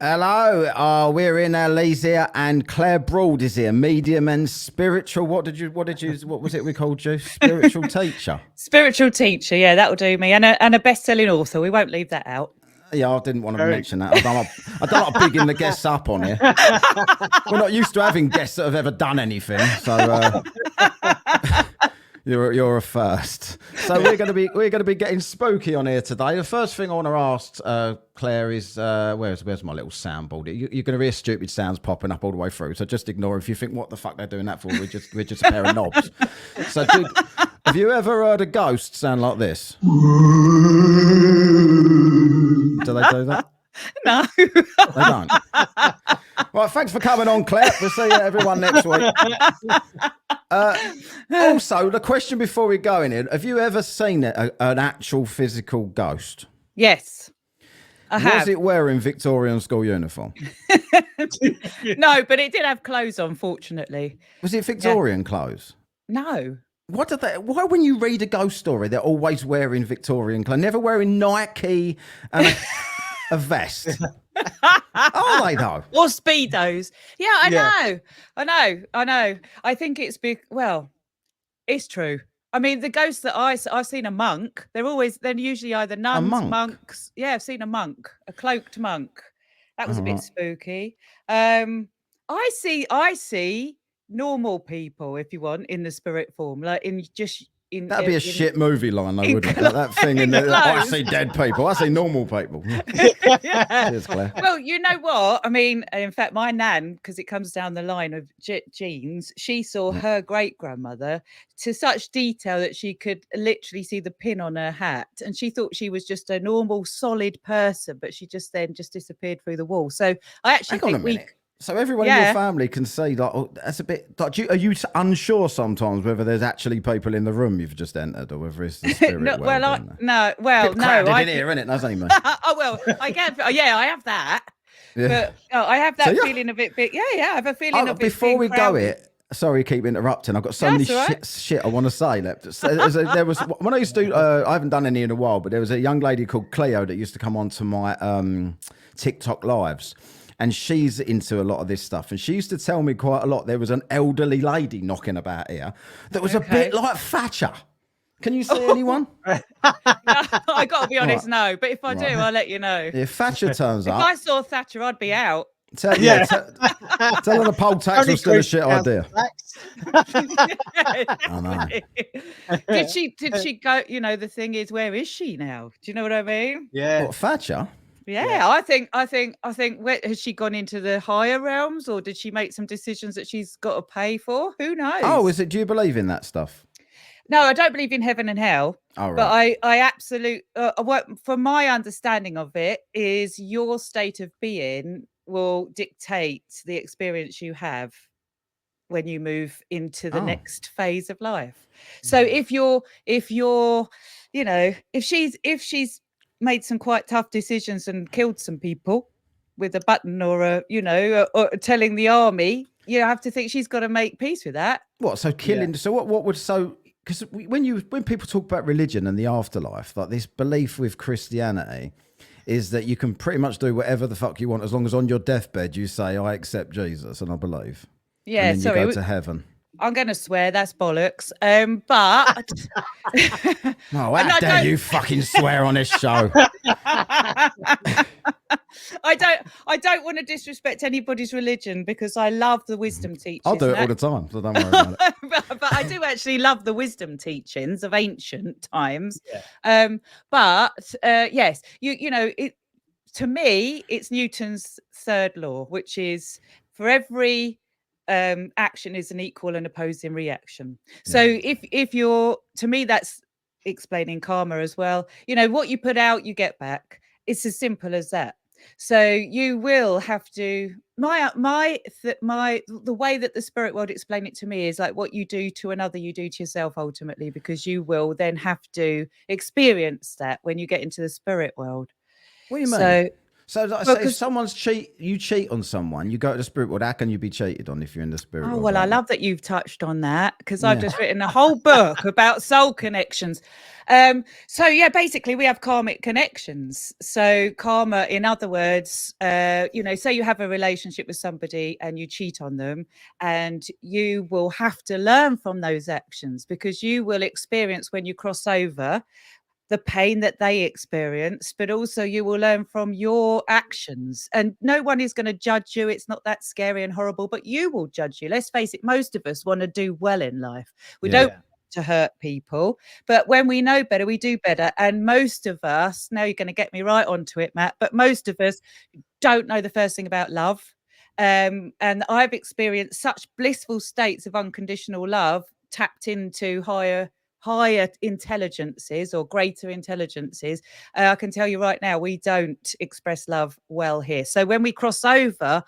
Hello, we're in Elysia and Claire Broad is here, medium and spiritual. What was it we called you? Spiritual teacher. Spiritual teacher, yeah, that'll do me. And a best-selling author. We won't leave that out. Yeah, I didn't want to mention that. I don't like bigging the guests up on here. We're not used to having guests that have ever done anything, so you're a first. So we're gonna be getting spooky on here today. The first thing I want to ask Claire is where's my little soundboard? You're going to hear stupid sounds popping up all the way through. So just ignore if you think what the fuck they're doing that for. We're just a pair of knobs. So have you ever heard a ghost sound like this? Do they do that? No. They don't. Right, thanks for coming on, Claire. We'll see everyone next week. Also, the question before we go in here, have you ever seen an actual physical ghost? Yes, I have. Was it wearing Victorian school uniform? No, but it did have clothes on, fortunately. Was it Victorian clothes? No. Why when you read a ghost story, they're always wearing Victorian clothes, never wearing Nike and a vest? Are they though? Or Speedos. Yeah, I know. I think it's big. Well, it's true. I mean, the ghosts that I've seen a monk. They're usually either nuns, monks. Yeah, I've seen a monk, a cloaked monk. That was a bit spooky. I see normal people, if you want, in the spirit form, like That'd be a shit movie line, though, wouldn't it? That thing in there. I see dead people. I see normal people. Yeah. Cheers, Claire. Well, you know what? I mean, in fact, my nan, because it comes down the line of genes, she saw her great grandmother to such detail that she could literally see the pin on her hat, and she thought she was just a normal, solid person, but she just disappeared through the wall. So I actually think So everyone in your family can see, like, oh, that's a bit. Like, are you unsure sometimes whether there's actually people in the room you've just entered, or whether it's the spirit? No. I didn't hear, innit? That's only me. Oh well, I get. Yeah, I have that. Yeah. But I have that feeling of it. Yeah, I have a feeling of it. Before we go, sorry, keep interrupting. I've got so many shit I want to say left. So there was when I used to. I haven't done any in a while, but there was a young lady called Cleo that used to come onto my TikTok lives. And she's into a lot of this stuff. And she used to tell me quite a lot. There was an elderly lady knocking about here that was a bit like Thatcher. Can you see anyone? No, I got to be honest, no. But if I do, I'll let you know. If Thatcher turns up. If I saw Thatcher, I'd be out. Tell her the poll tax was still a shit idea. I know. Did she go? You know, the thing is, where is she now? Do you know what I mean? Yeah. What, Thatcher? Yeah, I think. Has she gone into the higher realms, or did she make some decisions that she's got to pay for? Who knows? Oh, is it? Do you believe in that stuff? No, I don't believe in heaven and hell. Oh, right. But I absolutely, from my understanding of it, is your state of being will dictate the experience you have when you move into the next phase of life. So if you're, you know, if she's made some quite tough decisions and killed some people with a button or or telling the army, you have to think she's got to make peace with that. What? So killing? Yeah. So what would because when people talk about religion and the afterlife, like this belief with Christianity is that you can pretty much do whatever the fuck you want as long as on your deathbed you say, I accept Jesus and I believe. Yeah, and then you go to heaven. I'm going to swear that's bollocks. But no, how dare you fucking swear on this show? I don't want to disrespect anybody's religion because I love the wisdom teachings. I'll do it all the time, so don't worry about it. but I do actually love the wisdom teachings of ancient times. Yeah. Yes, you know, it to me, it's Newton's third law, which is for every action is an equal and opposing reaction. So if you're, to me, that's explaining karma as well. You know, what you put out, you get back. It's as simple as that. So you will have to, the way that the spirit world explain it to me is like what you do to another, you do to yourself ultimately, because you will then have to experience that when you get into the spirit world. What do you mean? So like I say, if you cheat on someone, you go to the spirit world. How can you be cheated on if you're in the spirit world? Oh, well, I love that you've touched on that, because I've just written a whole book about soul connections. So yeah, basically we have karmic connections. So karma, in other words, you know, say you have a relationship with somebody and you cheat on them, and you will have to learn from those actions, because you will experience, when you cross over, the pain that they experience, but also you will learn from your actions, and no one is going to judge you. It's not that scary and horrible, but you will judge you. Let's face it, most of us want to do well in life. We don't want to hurt people, but when we know better, we do better. And most of us, now you're going to get me right onto it, Matt, but most of us don't know the first thing about love. And I've experienced such blissful states of unconditional love, tapped into higher intelligences or greater intelligences. I can tell you right now, we don't express love well here. So when we cross over,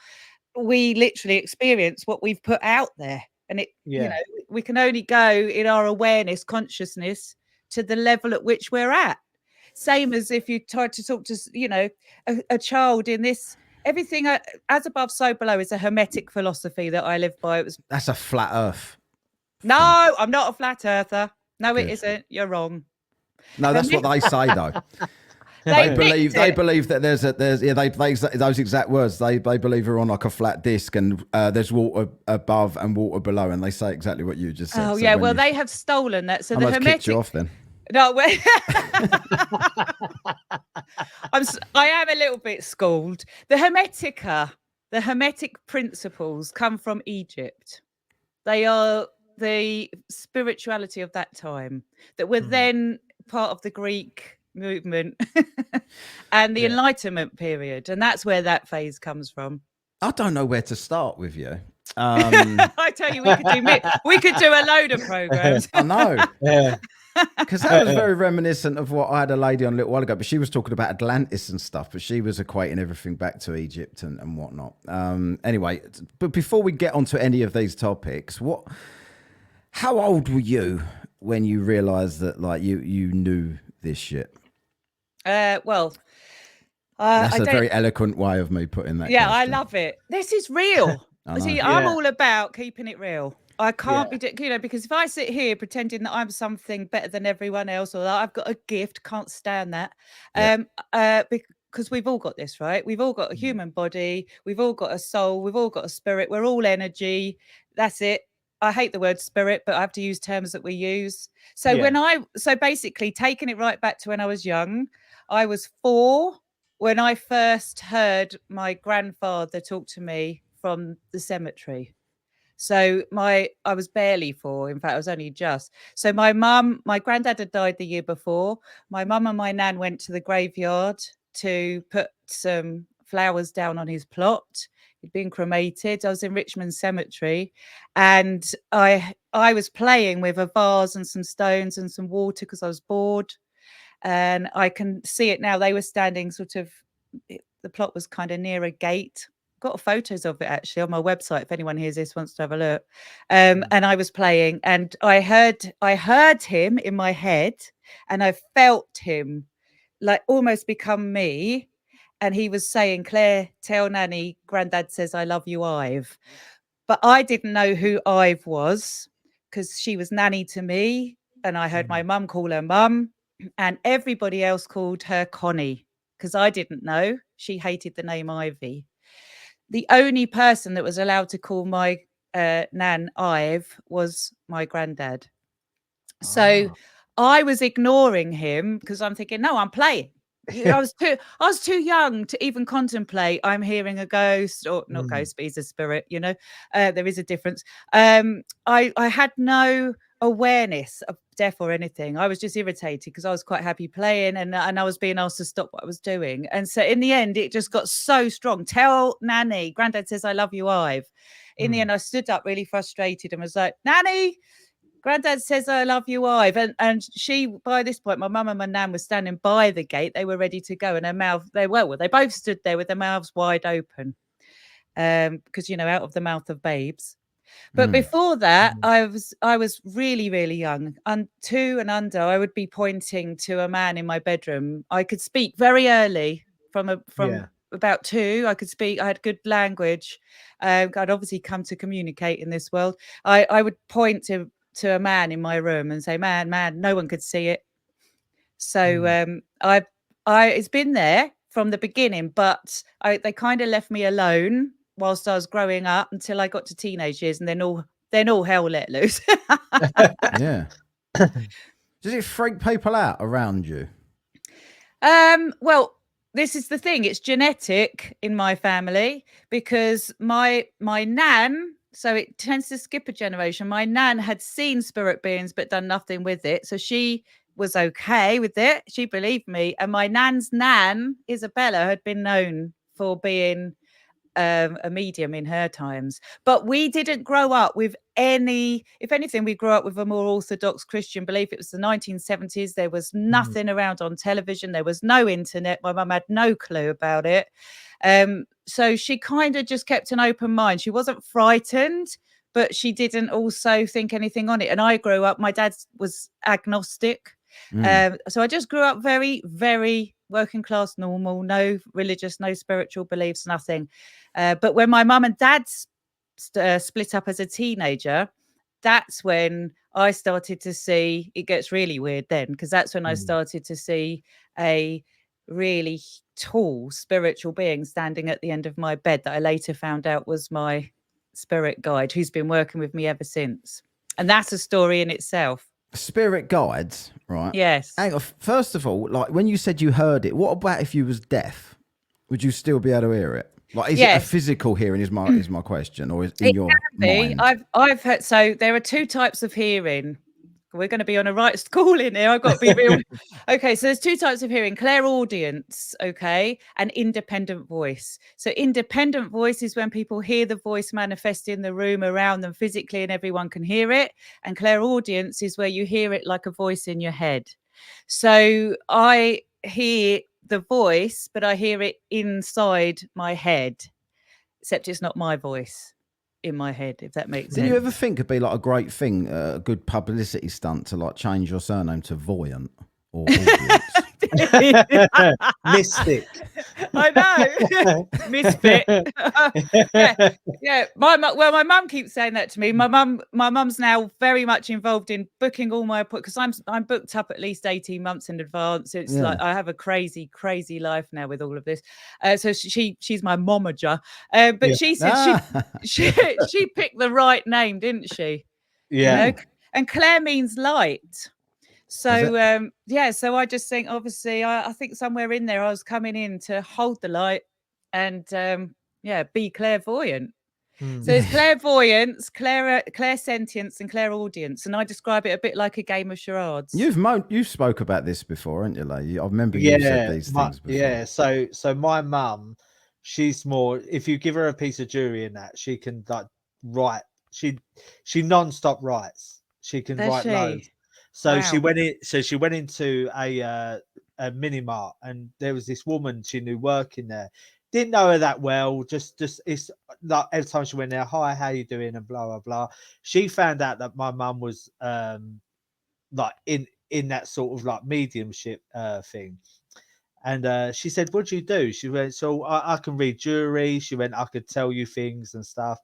we literally experience what we've put out there. And it, you know, we can only go in our awareness, consciousness, to the level at which we're at. Same as if you try to talk to, you know, a child in this. Everything as above, so below is a Hermetic philosophy that I live by. That's a flat earth. No, I'm not a flat earther. No, it isn't. You're wrong. No, that's what they say, though. They believe that there's those exact words. They believe we're on like a flat disc, and there's water above and water below, and they say exactly what you just said. Oh, so yeah. Well, they have stolen that. So the Hermetic. Kicked you off then. No, I am a little bit schooled. The Hermetic principles come from Egypt. They are the spirituality of that time that were then part of the Greek movement and the Enlightenment period, and that's where that phase comes from. I don't know where to start with you. I tell you, we could do a load of programs. I know. Yeah. Because that was very reminiscent of what I had a lady on a little while ago, but she was talking about Atlantis and stuff, but she was equating everything back to Egypt and whatnot. Anyway, but before we get onto any of these topics, how old were you when you realized that like you knew this shit? Well, that's a very eloquent way of me putting that. Yeah, question. I love it. This is real. See, I'm all about keeping it real. I can't be, you know, because if I sit here pretending that I'm something better than everyone else, or that I've got a gift, can't stand that. Because we've all got this, right? We've all got a human body. We've all got a soul. We've all got a spirit. We're all energy. That's it. I hate the word spirit, but I have to use terms that we use. So so basically taking it right back to when I was young, I was 4 when I first heard my grandfather talk to me from the cemetery. So I was barely 4. In fact, I was only just. So my granddad had died the year before. My mum and my nan went to the graveyard to put some flowers down on his plot. He'd been cremated. I was in Richmond Cemetery, and I was playing with a vase and some stones and some water because I was bored. And I can see it now. They were standing the plot was kind of near a gate. Got photos of it actually on my website if anyone hears this wants to have a look. And I was playing, and I heard him in my head, and I felt him like almost become me. And he was saying, "Claire, tell Nanny, Granddad says I love you, Ive." But I didn't know who Ive was because she was Nanny to me, and I heard my mum call her Mum, and everybody else called her Connie because I didn't know. She hated the name Ivy. The only person that was allowed to call my nan Ive was my granddad. So I was ignoring him because I'm thinking, no, I'm playing. I was too young to even contemplate I'm hearing a ghost, or not ghost, but he's a spirit, you know. There is a difference. I had no awareness of death or anything. I was just irritated because I was quite happy playing, and I was being asked to stop what I was doing. And so in the end, it just got so strong. Tell Nanny, Granddad says I love you, Ive. In the end, I stood up really frustrated and was like, Nanny, Granddad says I love you, Ive. And she, by this point, my mum and my nan were standing by the gate. They were ready to go, and her mouth, they both stood there with their mouths wide open. Because, you know, out of the mouth of babes. But before that, I was really, really young. 2 and under, I would be pointing to a man in my bedroom. I could speak very early from about 2, I could speak. I had good language. I'd obviously come to communicate in this world. I would point to a man in my room and say, man, no one could see it. So it's been there from the beginning, but they kind of left me alone whilst I was growing up until I got to teenage years, and then all hell let loose. Yeah. Does it freak people out around you? Well, this is the thing. It's genetic in my family because my nan, so it tends to skip a generation. My nan had seen spirit beings but done nothing with it. So she was okay with it. She believed me. And my nan's nan, Isabella, had been known for being a medium in her times, but we didn't grow up with any. If anything, we grew up with a more orthodox Christian belief. It was the 1970s. There was nothing around on television. There was no internet. My mum had no clue about it. So she kind of just kept an open mind. She wasn't frightened, but she didn't also think anything on it. And I grew up, my dad was agnostic. So I just grew up very, very working class, normal, no religious, no spiritual beliefs, nothing. But when my mum and dad split up as a teenager, that's when I started to see, it gets really weird then, because that's when I started to see a really tall spiritual being standing at the end of my bed that I later found out was my spirit guide, who's been working with me ever since. And that's a story in itself. Spirit guides, right? Yes. Hang on. First of all, like when you said you heard it, what about if you was deaf? Would you still be able to hear it? Like, is it a physical hearing? Is my question, or is in your mind? I've heard. So there are 2 types of hearing. We're going to be on a right school in here. I've got to be real. Okay, so there's 2 types of hearing: clairaudience, okay, and independent voice. So independent voice is when people hear the voice manifest in the room around them physically and everyone can hear it. And clairaudience is where you hear it like a voice in your head. So I hear the voice, but I hear it inside my head, except it's not my voice in my head, if that makes sense. Did you ever think it'd be like a great thing, a good publicity stunt to like change your surname to Voyant or Mystic? I know. Misfit. Yeah. My mum keeps saying that to me. My mum's now very much involved in booking all my appointments, because I'm booked up at least 18 months in advance. It's like I have a crazy life now with all of this. So she's my momager. But she said she picked the right name, didn't she? Yeah. You know? And Claire means light. So so I just think, obviously, I think somewhere in there I was coming in to hold the light and be clairvoyant. So there's clairvoyance, clairsentience, and clairaudience, and I describe it a bit like a game of charades. You've spoke about this before, haven't you, Lee? I remember you said these things before. Yeah, so my mum, she's more, if you give her a piece of jewelry in that, she can like write. She non-stop writes. She can write loads. So she went into a mini mart, and there was this woman she knew working there. Didn't know her that well. Just it's like every time she went there, hi, how you doing, and blah blah blah. She found out that my mum was like in that sort of like mediumship thing, and she said, "What do you do?" She went, "So I can read jewelry." She went, "I could tell you things and stuff,"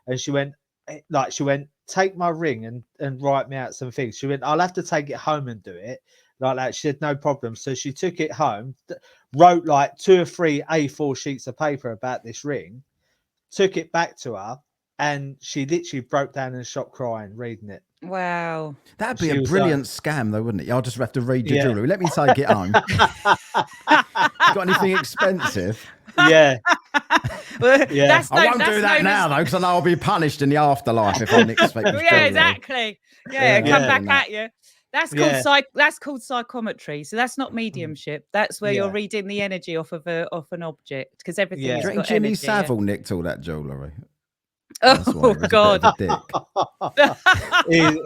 and she went, "Take my ring and write me out some things." She went, "I'll have to take it home and do it like that." She said, "No problem." So she took it home, wrote like 2 or 3 A4 sheets of paper about this ring, took it back to her, and she literally broke down and stopped crying reading it. Wow. That'd be a brilliant scam, though, wouldn't it? I'll just have to read your jewelry. Let me take it home. Got anything expensive? Yeah. Well, I won't do that now, though, because I know I'll be punished in the afterlife if I'm expecting. Yeah, exactly. Yeah, come back at you. That's called psychometry. So that's not mediumship. That's where you're reading the energy off an object, because everything is got Jimmy energy. Savile nicked all that jewellery. Oh God! He's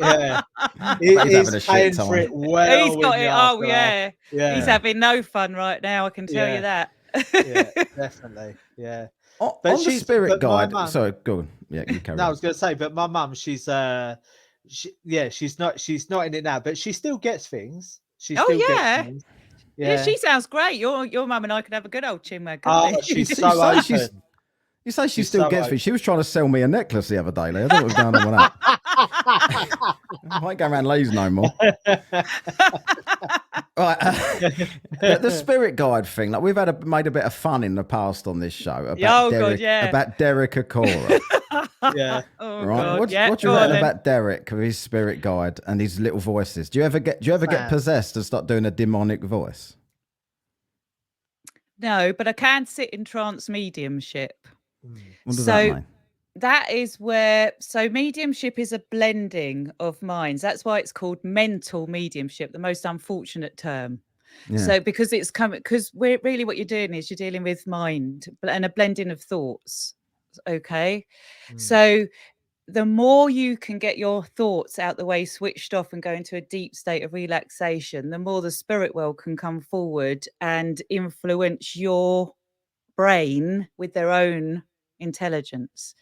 paying for it well. He's got it. Oh yeah. He's having no fun right now. I can tell you that. Yeah, definitely. Yeah. But she's spirit guide. Sorry, go on. Yeah, you carry on. I was going to say, but my mum, she's not in it now, but she still gets things. She still gets things. Yeah, she sounds great. Your mum and I could have a good old chinwag. Oh, she's so open. You say she still gets me. She was trying to sell me a necklace the other day, Lee. I don't know what's going on with that. I ain't going around Lee's no more. Right, the spirit guide thing. Like we've made a bit of fun in the past on this show about about Derek Acorah. Yeah. Oh, right. God. What do you reckon about Derek with his spirit guide and his little voices? Do you ever get possessed and start doing a demonic voice? No, but I can sit in trance mediumship. What does that mean? That is where, mediumship is a blending of minds. That's why it's called mental mediumship, the most unfortunate term. Yeah. So because really what you're doing is you're dealing with mind and a blending of thoughts. Okay. So the more you can get your thoughts out the way, switched off and go into a deep state of relaxation, the more the spirit world can come forward and influence your brain with their own intelligence.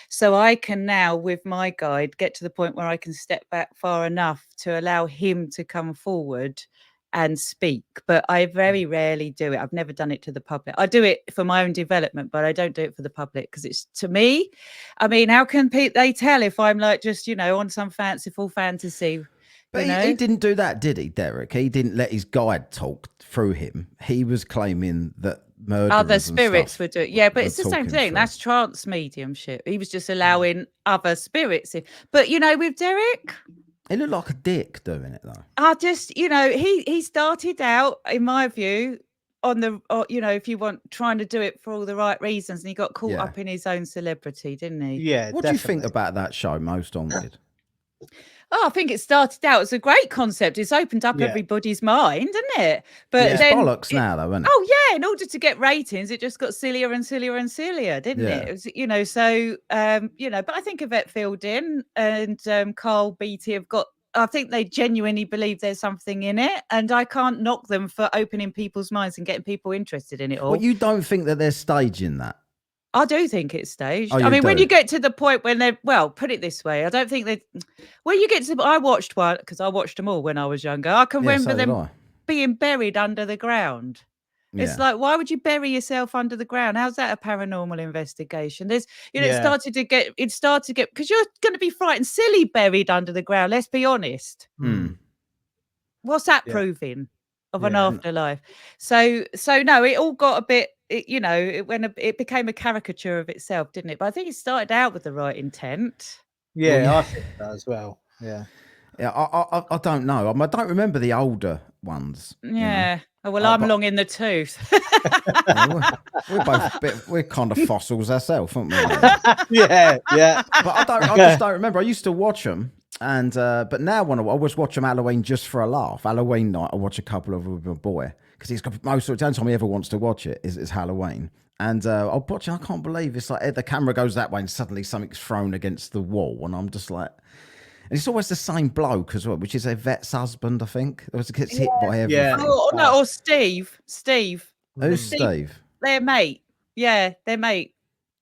So I can now, with my guide, get to the point where I can step back far enough to allow him to come forward and speak. But I very rarely do it. I've never done it to the public. I do it for my own development, but I don't do it for the public because it's, to me, I mean, how can they tell if I'm like just, on some fanciful fantasy? But he didn't do that, did he, Derek? He didn't let his guide talk through him. He was claiming that other spirits would do it. Yeah, but it's the same thing. That's trance mediumship. He was just allowing other spirits in. But with Derek, he looked like a dick doing it though. I just, he started out, in my view, on the, if you want, trying to do it for all the right reasons, and he got caught up in his own celebrity, didn't he? Yeah. What do you think about that show, Most Haunted? Oh, I think it started out as a great concept. It's opened up everybody's mind, isn't it? But it's bollocks now, though, isn't it? Oh yeah, in order to get ratings, it just got sillier and sillier and sillier, didn't it? It was, but I think Yvette Fielding and Carl Beatty have got. I think they genuinely believe there's something in it, and I can't knock them for opening people's minds and getting people interested in it all. Well, you don't think that they're staging that? I do think it's staged. I mean, when you get to the point when put it this way, I don't think when you get to, I watched one because I watched them all when I was younger. I can remember them being buried under the ground. It's like, why would you bury yourself under the ground? How's that a paranormal investigation? There's, it started to get, because you're going to be frightened silly buried under the ground. Let's be honest. What's that proving of an afterlife? So no, it all got a bit, it became a caricature of itself, didn't it? But I think it started out with the right intent. Yeah, I think that as well. Yeah. Yeah, I don't know. I don't remember the older ones. Yeah. Oh, well, I'm long in the tooth. We're kind of fossils ourselves, aren't we? Yeah. But I just don't remember. I used to watch them, and but now when I always watch them Halloween just for a laugh. Halloween night, I watch a couple of them with my boy because he's got most of the only time he ever wants to watch it is Halloween. And I'll watch it. I can't believe it's like the camera goes that way and suddenly something's thrown against the wall, and I'm just like. And it's always the same bloke as well, which is Yvette's husband, I think. It gets hit by everything. Yeah. Or Steve. Who's Steve? Their mate. Yeah, their mate.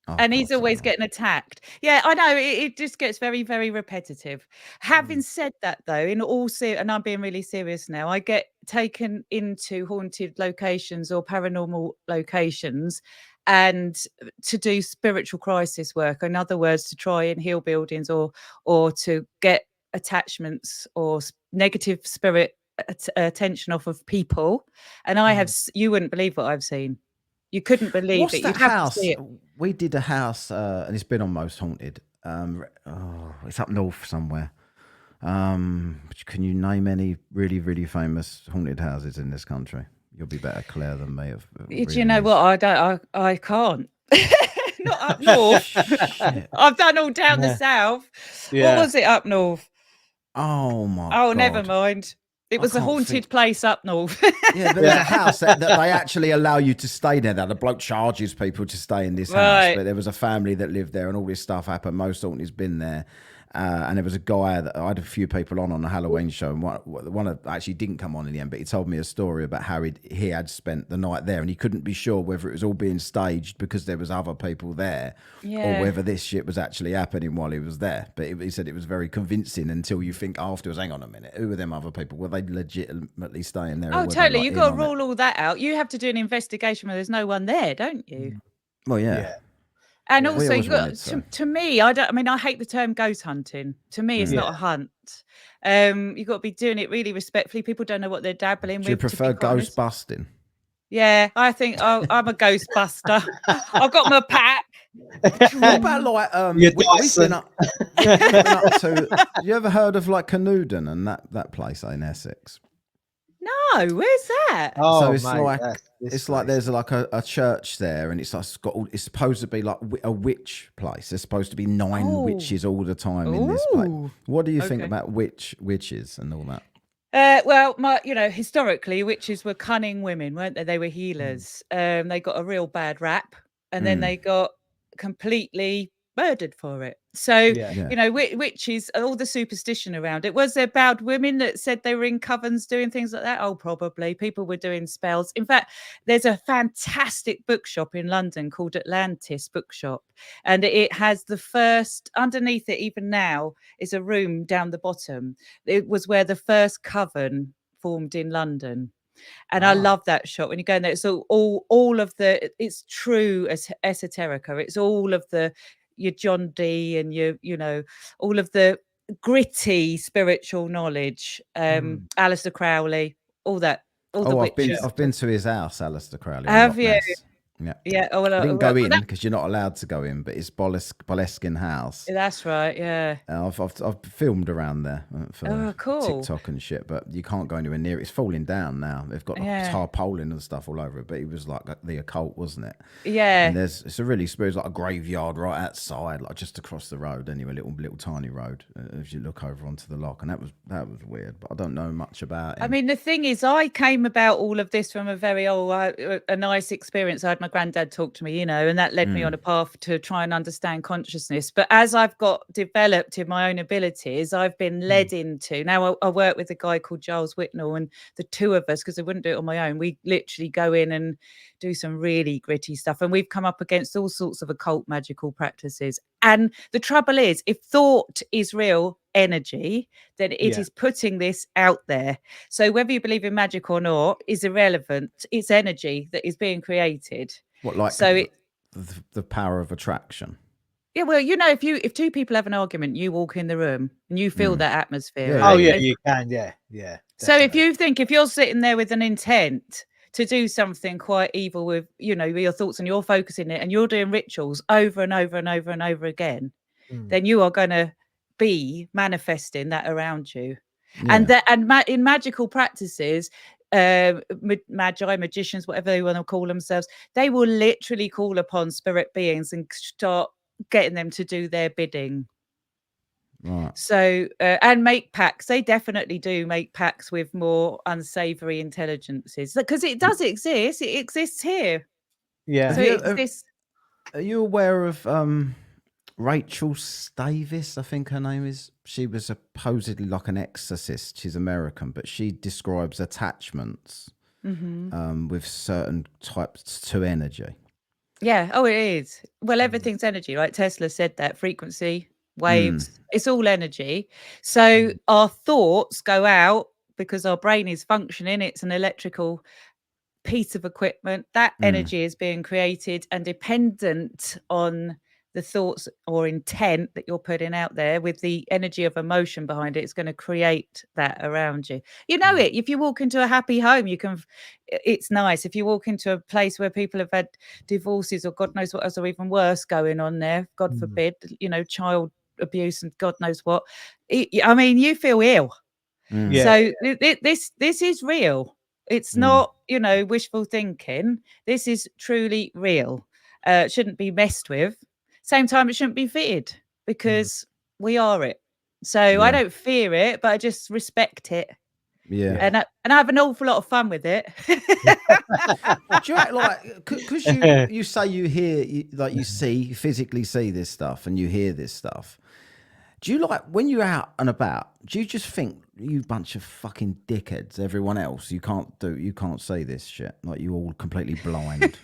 Oh, and he's always getting attacked. Yeah, I know. It just gets very, very repetitive. Having said that, though, and I'm being really serious now, I get taken into haunted locations or paranormal locations and to do spiritual crisis work. In other words, to try and heal buildings or to get attachments or negative spirit attention off of people. And I have, you wouldn't believe what I've seen. You couldn't believe What's it. That house? We did a house, and it's been on Most Haunted. It's up north somewhere. Can you name any really, really famous haunted houses in this country? You'll be better, Claire, than me. Do you know what? I can't. Not up north. I've done all down the south. Yeah. What was it up north? Oh my God. Oh, never mind. It was a haunted place up north. Yeah, there's a house that they actually allow you to stay there. That the bloke charges people to stay in this house. But there was a family that lived there, and all this stuff happened. Most Haunted's been there, And there was a guy that I had a few people on a Halloween show, and one actually didn't come on in the end, but he told me a story about how he had spent the night there, and he couldn't be sure whether it was all being staged because there was other people there, or whether this shit was actually happening while he was there. But he said it was very convincing until you think afterwards, hang on a minute, who were them other people? Were they legitimately staying there? Oh, totally. You've got to rule all that out. You have to do an investigation where there's no one there, don't you? Well, yeah. And also, you got to me, I hate the term ghost hunting. To me, it's not a hunt. You've got to be doing it really respectfully. People don't know what they're dabbling with. Do you prefer ghost busting? Yeah, I think I'm a ghost buster. I've got my pack. What about like we've been up to, you ever heard of like Canewdon and that place in Essex? No, where's that? Oh, so it's mate, it's like there's like a church there, and it's like it's supposed to be like a witch place. There's supposed to be 9 witches all the time in this place. What do you think about witches and all that? Well, historically, witches were cunning women, weren't they? They were healers. They got a real bad rap, and then they got completely murdered for it. So, witches, all the superstition around it. Was there bad women that said they were in covens doing things like that? Oh, probably. People were doing spells. In fact, there's a fantastic bookshop in London called Atlantis Bookshop, and it has the first, underneath it, even now, is a room down the bottom. It was where the first coven formed in London. And I love that shop. When you go in there, it's all of the, it's true as esoterica. It's all of your John Dee and all of the gritty spiritual knowledge. Aleister Crowley, all that. All the witches. I've been to his house, Aleister Crowley. Have you? Yeah. Oh, well, I didn't go in because you're not allowed to go in, but it's Boleskine House. That's right. Yeah. I've filmed around there for cool. TikTok and shit, but you can't go anywhere near it. It's falling down now. They've got tarpaulin and stuff all over it, but it was like the occult, wasn't it? Yeah. And it's a really spooky, like a graveyard right outside, like just across the road. Anyway, little tiny road as you look over onto the lock, and that was weird. But I don't know much about it. I mean, the thing is, I came about all of this from a very a nice experience. I had my granddad talk to me, and that led me on a path to try and understand consciousness. But as I've got developed in my own abilities, I've been led into, now I work with a guy called Giles Whitnell, and the two of us, because I wouldn't do it on my own, we literally go in and do some really gritty stuff. And we've come up against all sorts of occult magical practices. And the trouble is, if thought is real energy, then it is putting this out there. So whether you believe in magic or not is irrelevant. It's energy that is being created. What, like so the power of attraction? Yeah, well, if two people have an argument, you walk in the room and you feel that atmosphere. Right? Oh yeah, you can. Yeah. Definitely. So if you're sitting there with an intent to do something quite evil with your thoughts, and you're focusing it, and you're doing rituals over and over and over and over again, then you are going to be manifesting that around you. And in magical practices, magicians, whatever they want to call themselves, they will literally call upon spirit beings and start getting them to do their bidding. Right. So and make pacts. They definitely do make pacts with more unsavory intelligences, because it does exist. It exists here. Yeah. So are you aware of Rachel Stavis, I think her name is? She was supposedly like an exorcist. She's American, but she describes attachments with certain types to energy. Yeah. Oh, it is. Well, everything's energy, right? Tesla said that. Frequency, waves, it's all energy. So our thoughts go out because our brain is functioning. It's an electrical piece of equipment. That energy is being created, and dependent on the thoughts or intent that you're putting out there with the energy of emotion behind it, it's going to create that around you. It. If you walk into a happy home, it's nice. If you walk into a place where people have had divorces or God knows what else, or even worse going on there, God forbid, child abuse and God knows what. You feel ill. So this is real. It's not, wishful thinking. This is truly real. It shouldn't be messed with. Same time, it shouldn't be feared, because we are it. So I don't fear it, but I just respect it. Yeah. And I have an awful lot of fun with it. Do you act like, because you say you hear, you physically see this stuff and you hear this stuff. Do you like when you're out and about? Do you just think you bunch of fucking dickheads? Everyone else, you can't see this shit. Like you all completely blind.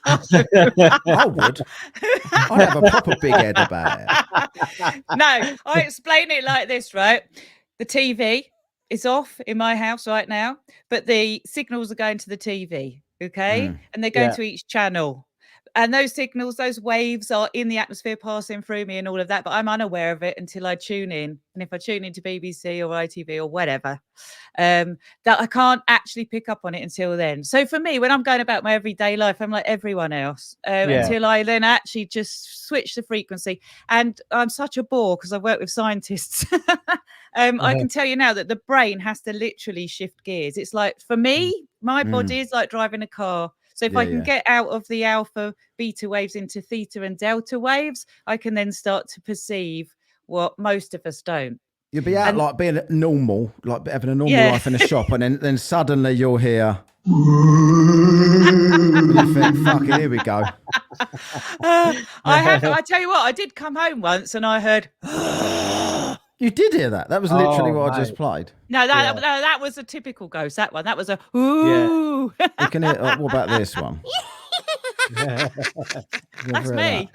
I would. I'd have a proper big head about it. No, I explain it like this, right? The TV is off in my house right now, but the signals are going to the TV, okay? And they're going to each channel. And those signals, those waves are in the atmosphere passing through me and all of that, but I'm unaware of it until I tune in. And if I tune into BBC or ITV or whatever, that I can't actually pick up on it until then. So for me, when I'm going about my everyday life, I'm like everyone else until I then actually just switch the frequency. And I'm such a bore because I've worked with scientists. I can tell you now that the brain has to literally shift gears. It's like, for me, my body is like driving a car. So if I can get out of the alpha, beta waves into theta and delta waves, I can then start to perceive what most of us don't. You'll be out like being normal, like having a normal life in a shop, and then suddenly you're here. And you think, fuck it, here we go. I tell you what, I did come home once and I heard... You did hear that? That was literally what I just played. No, that was a typical ghost. That one. That was a ooh. Yeah. You can hear. What about this one? That's me.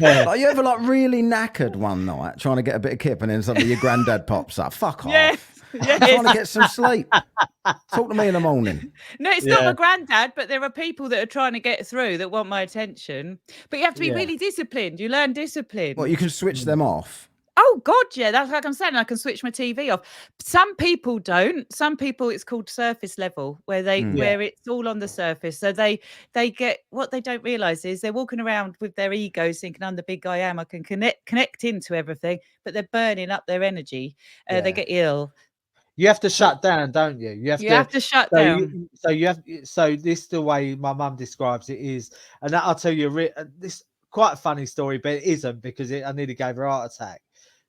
Are you ever like really knackered one night trying to get a bit of kip, and then suddenly your granddad pops up? Fuck off. Yes. I'm trying to get some sleep. Talk to me in the morning. No, it's not my granddad, but there are people that are trying to get through that want my attention. But you have to be really disciplined. You learn discipline. Well, you can switch them off. Oh God, yeah, that's like I'm saying. I can switch my TV off. Some people don't. Some people, it's called surface level, where where it's all on the surface. So they get, what they don't realize is they're walking around with their egos, thinking I'm the big guy I am. I can connect into everything, but they're burning up their energy. They get ill. You have to shut down, don't you? You have to shut down. So this is the way my mum describes it is, and I'll tell you this quite a funny story, but it isn't, because I nearly gave her a heart attack.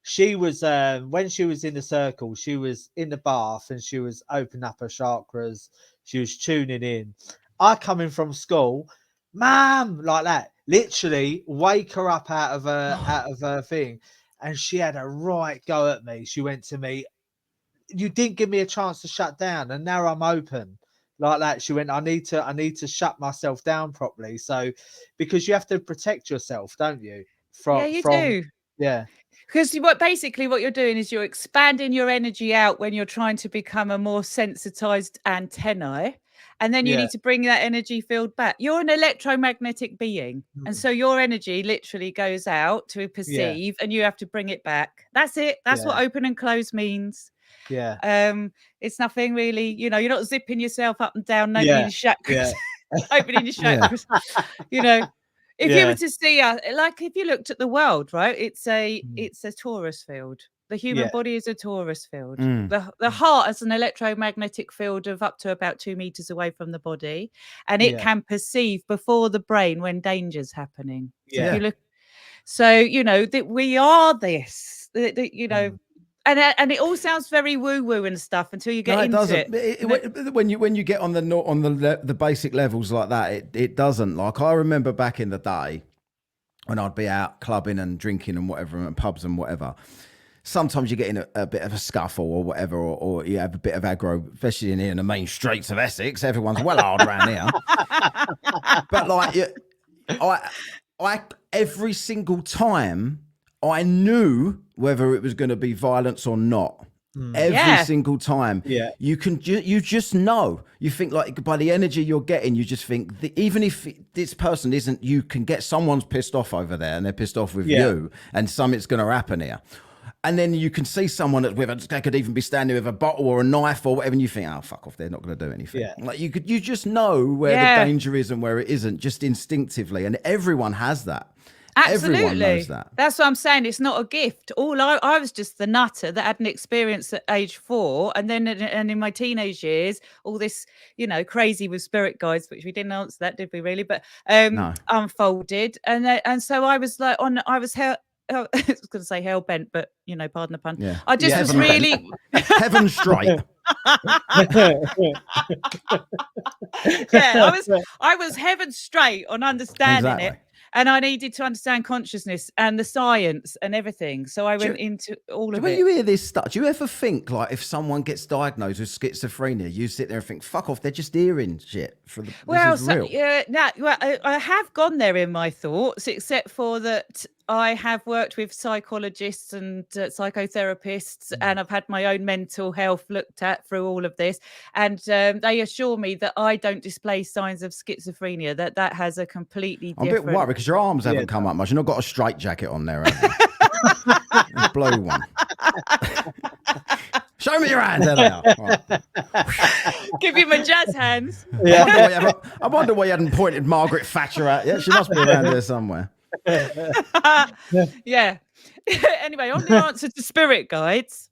She was when she was in the circle, she was in the bath and she was opening up her chakras. She was tuning in. I coming from school, Mum, like that, literally wake her up out of her thing, and she had a right go at me. She went to me, you didn't give me a chance to shut down, and now I'm open, like that. She went, I need to shut myself down properly. So, because you have to protect yourself, don't you? Do. Yeah. Because what you're doing is you're expanding your energy out when you're trying to become a more sensitized antennae. And then you need to bring that energy field back. You're an electromagnetic being. And so your energy literally goes out to perceive and you have to bring it back. That's it. That's what open and close means. It's nothing really, you're not zipping yourself up and down, opening your chakras, opening your chakras. If you were to see like if you looked at the world, right, it's a torus field. The human body is a torus field. The heart has an electromagnetic field of up to about 2 meters away from the body, and it can perceive before the brain when danger's happening. So if you look, that we are this, and it all sounds very woo-woo and stuff until you get into it. When you get on the basic levels like that, it doesn't. Like I remember back in the day when I'd be out clubbing and drinking and whatever, and pubs and whatever. Sometimes you get in a bit of a scuffle or whatever, or you have a bit of aggro, especially in the main streets of Essex. Everyone's well hard around here. But like, I every single time I knew whether it was going to be violence or not. Every single time. You just know. You think like by the energy you're getting, you just think that even if this person isn't, you can get someone's pissed off over there and they're pissed off with you, and something's going to happen here. And then you can see someone that they could even be standing with a bottle or a knife or whatever, and you think, oh, fuck off, they're not going to do anything. Like you just know where the danger is and where it isn't, just instinctively. And everyone has that. Absolutely. Everyone knows that. That's what I'm saying. It's not a gift. I was just the nutter that had an experience at age 4. And then in my teenage years, all this, crazy with spirit guides, which we didn't answer that, did we really? But no. Unfolded. And so I was like I was I was going to say hell bent, but pardon the pun. Yeah. I just was really heaven straight. I was heaven straight on understanding it. and I needed to understand consciousness and the science and everything. So I went into all of it. When you hear this stuff, do you ever think, like, if someone gets diagnosed with schizophrenia, you sit there and think, fuck off, they're just hearing shit. This is real. I have gone there in my thoughts, except for that I have worked with psychologists and psychotherapists, and I've had my own mental health looked at through all of this. And they assure me that I don't display signs of schizophrenia, that has a completely different... I'm a bit worried because your arms haven't come up much. You've not got a straight jacket on there, have you? A blue one. Show me your hands. There they are. Right. Give you my jazz hands. Yeah. I wonder why you hadn't pointed Margaret Thatcher at yet. She must be around there somewhere. Yeah. Anyway, on the answer to spirit guides,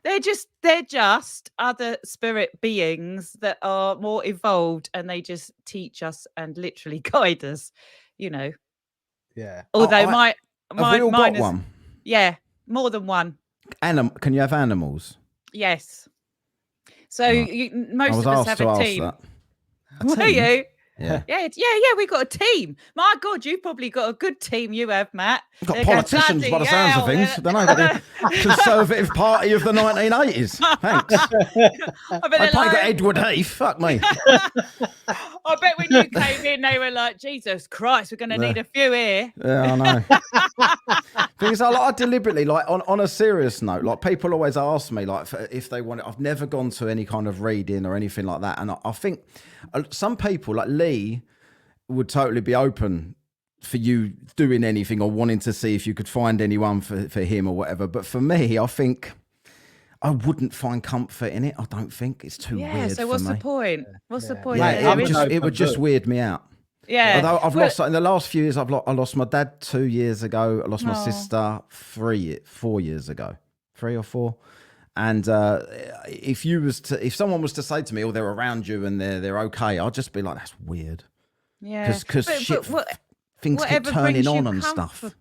they're just other spirit beings that are more evolved, and they just teach us and literally guide us, you know. Yeah. Although have we all got is, one? Yeah, more than one. Can you have animals? Yes. So most of us have a team. Were you? Yeah. We got a team. My God, you've probably got a good team. You have, Matt. We've got politicians by the sounds of things. I don't know, the Conservative Party of the 1980s. Thanks. I got Edward Heath. Fuck me. I bet when you came in, they were like, Jesus Christ, we're going to need a few here. Yeah, I know. Because I deliberately, like, on a serious note, like, people always ask me, like, if they want it. I've never gone to any kind of reading or anything like that. And I think some people, like Lee, would totally be open for you doing anything or wanting to see if you could find anyone for him or whatever. But for me, I think I wouldn't find comfort in it. I don't think it's too weird. So what's the point? What's the point? Yeah, it would just weird me out. Yeah. Although I've lost in the last few years, I lost my dad 2 years ago. I lost my sister 4 years ago, 3 or 4. And if someone was to say to me, "Oh, they're around you and they're okay," I'd just be like, "That's weird." Yeah. Because things keep turning on and stuff.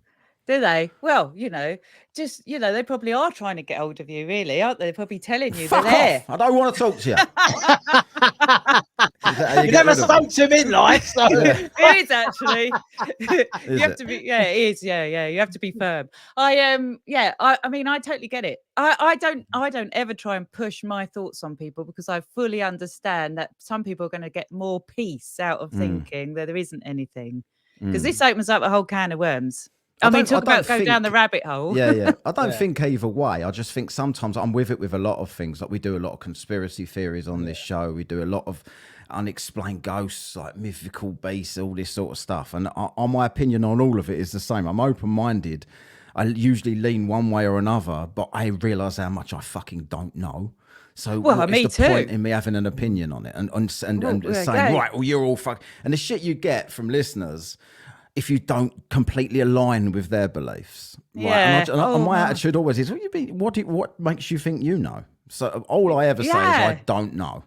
Do they? Well, they probably are trying to get hold of you, really, aren't they? They're probably telling you Fuck they're off. I don't want to talk to you. You never spoke to him in life, so it is actually. You have to be. Yeah, it is. Yeah. You have to be firm. I mean, I totally get it. I don't ever try and push my thoughts on people, because I fully understand that some people are going to get more peace out of thinking that there isn't anything, because this opens up a whole can of worms. I mean, talk about go down the rabbit hole. Yeah. I don't think either way. I just think sometimes I'm with a lot of things. Like, we do a lot of conspiracy theories on this show. We do a lot of unexplained ghosts, like mythical beasts, all this sort of stuff. And my opinion on all of it is the same. I'm open-minded. I usually lean one way or another, but I realise how much I fucking don't know. So what's the point in me having an opinion on it and saying, right, well, you're all fuck. And the shit you get from listeners, if you don't completely align with their beliefs. Yeah. And my attitude always is, what makes you think you know? So all I ever say is I don't know.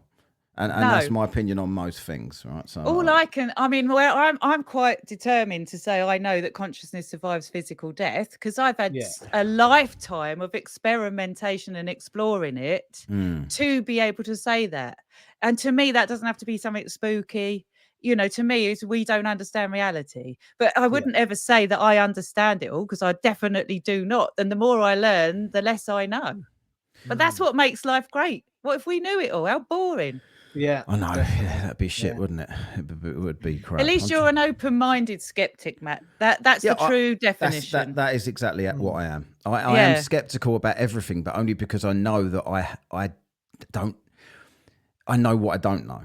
And that's my opinion on most things, right? So I'm quite determined to say I know that consciousness survives physical death, because I've had a lifetime of experimentation and exploring it to be able to say that. And to me, that doesn't have to be something spooky. To me, is we don't understand reality. But I wouldn't ever say that I understand it all, because I definitely do not. And the more I learn, the less I know. But that's what makes life great. What if we knew it all? How boring. Yeah. I know. Yeah, that'd be shit, wouldn't it? It would be crap. At least you're an open-minded skeptic, Matt. That's the true definition. That is exactly what I am. I am skeptical about everything, but only because I know that I know what I don't know.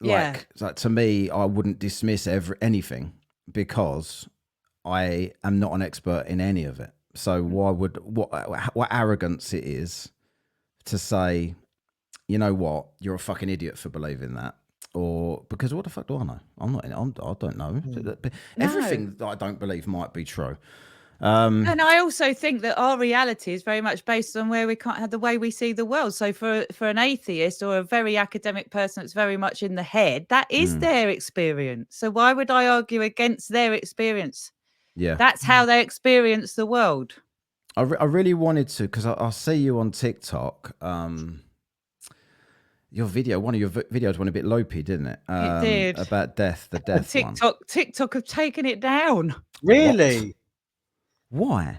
Like to me, I wouldn't dismiss anything, because I am not an expert in any of it. So what arrogance it is to say, you know what, you're a fucking idiot for believing that, or because what the fuck do I know? I don't know. Everything that I don't believe might be true. And I also think that our reality is very much based on where we can't have the way we see the world. So for an atheist or a very academic person that's very much in the head, that is their experience. So why would I argue against their experience? Yeah, that's how they experience the world. I really wanted to, because I see you on TikTok. Your video, one of your videos went a bit lopey, didn't it? It did. About the death one. TikTok have taken it down. Really? What? Why?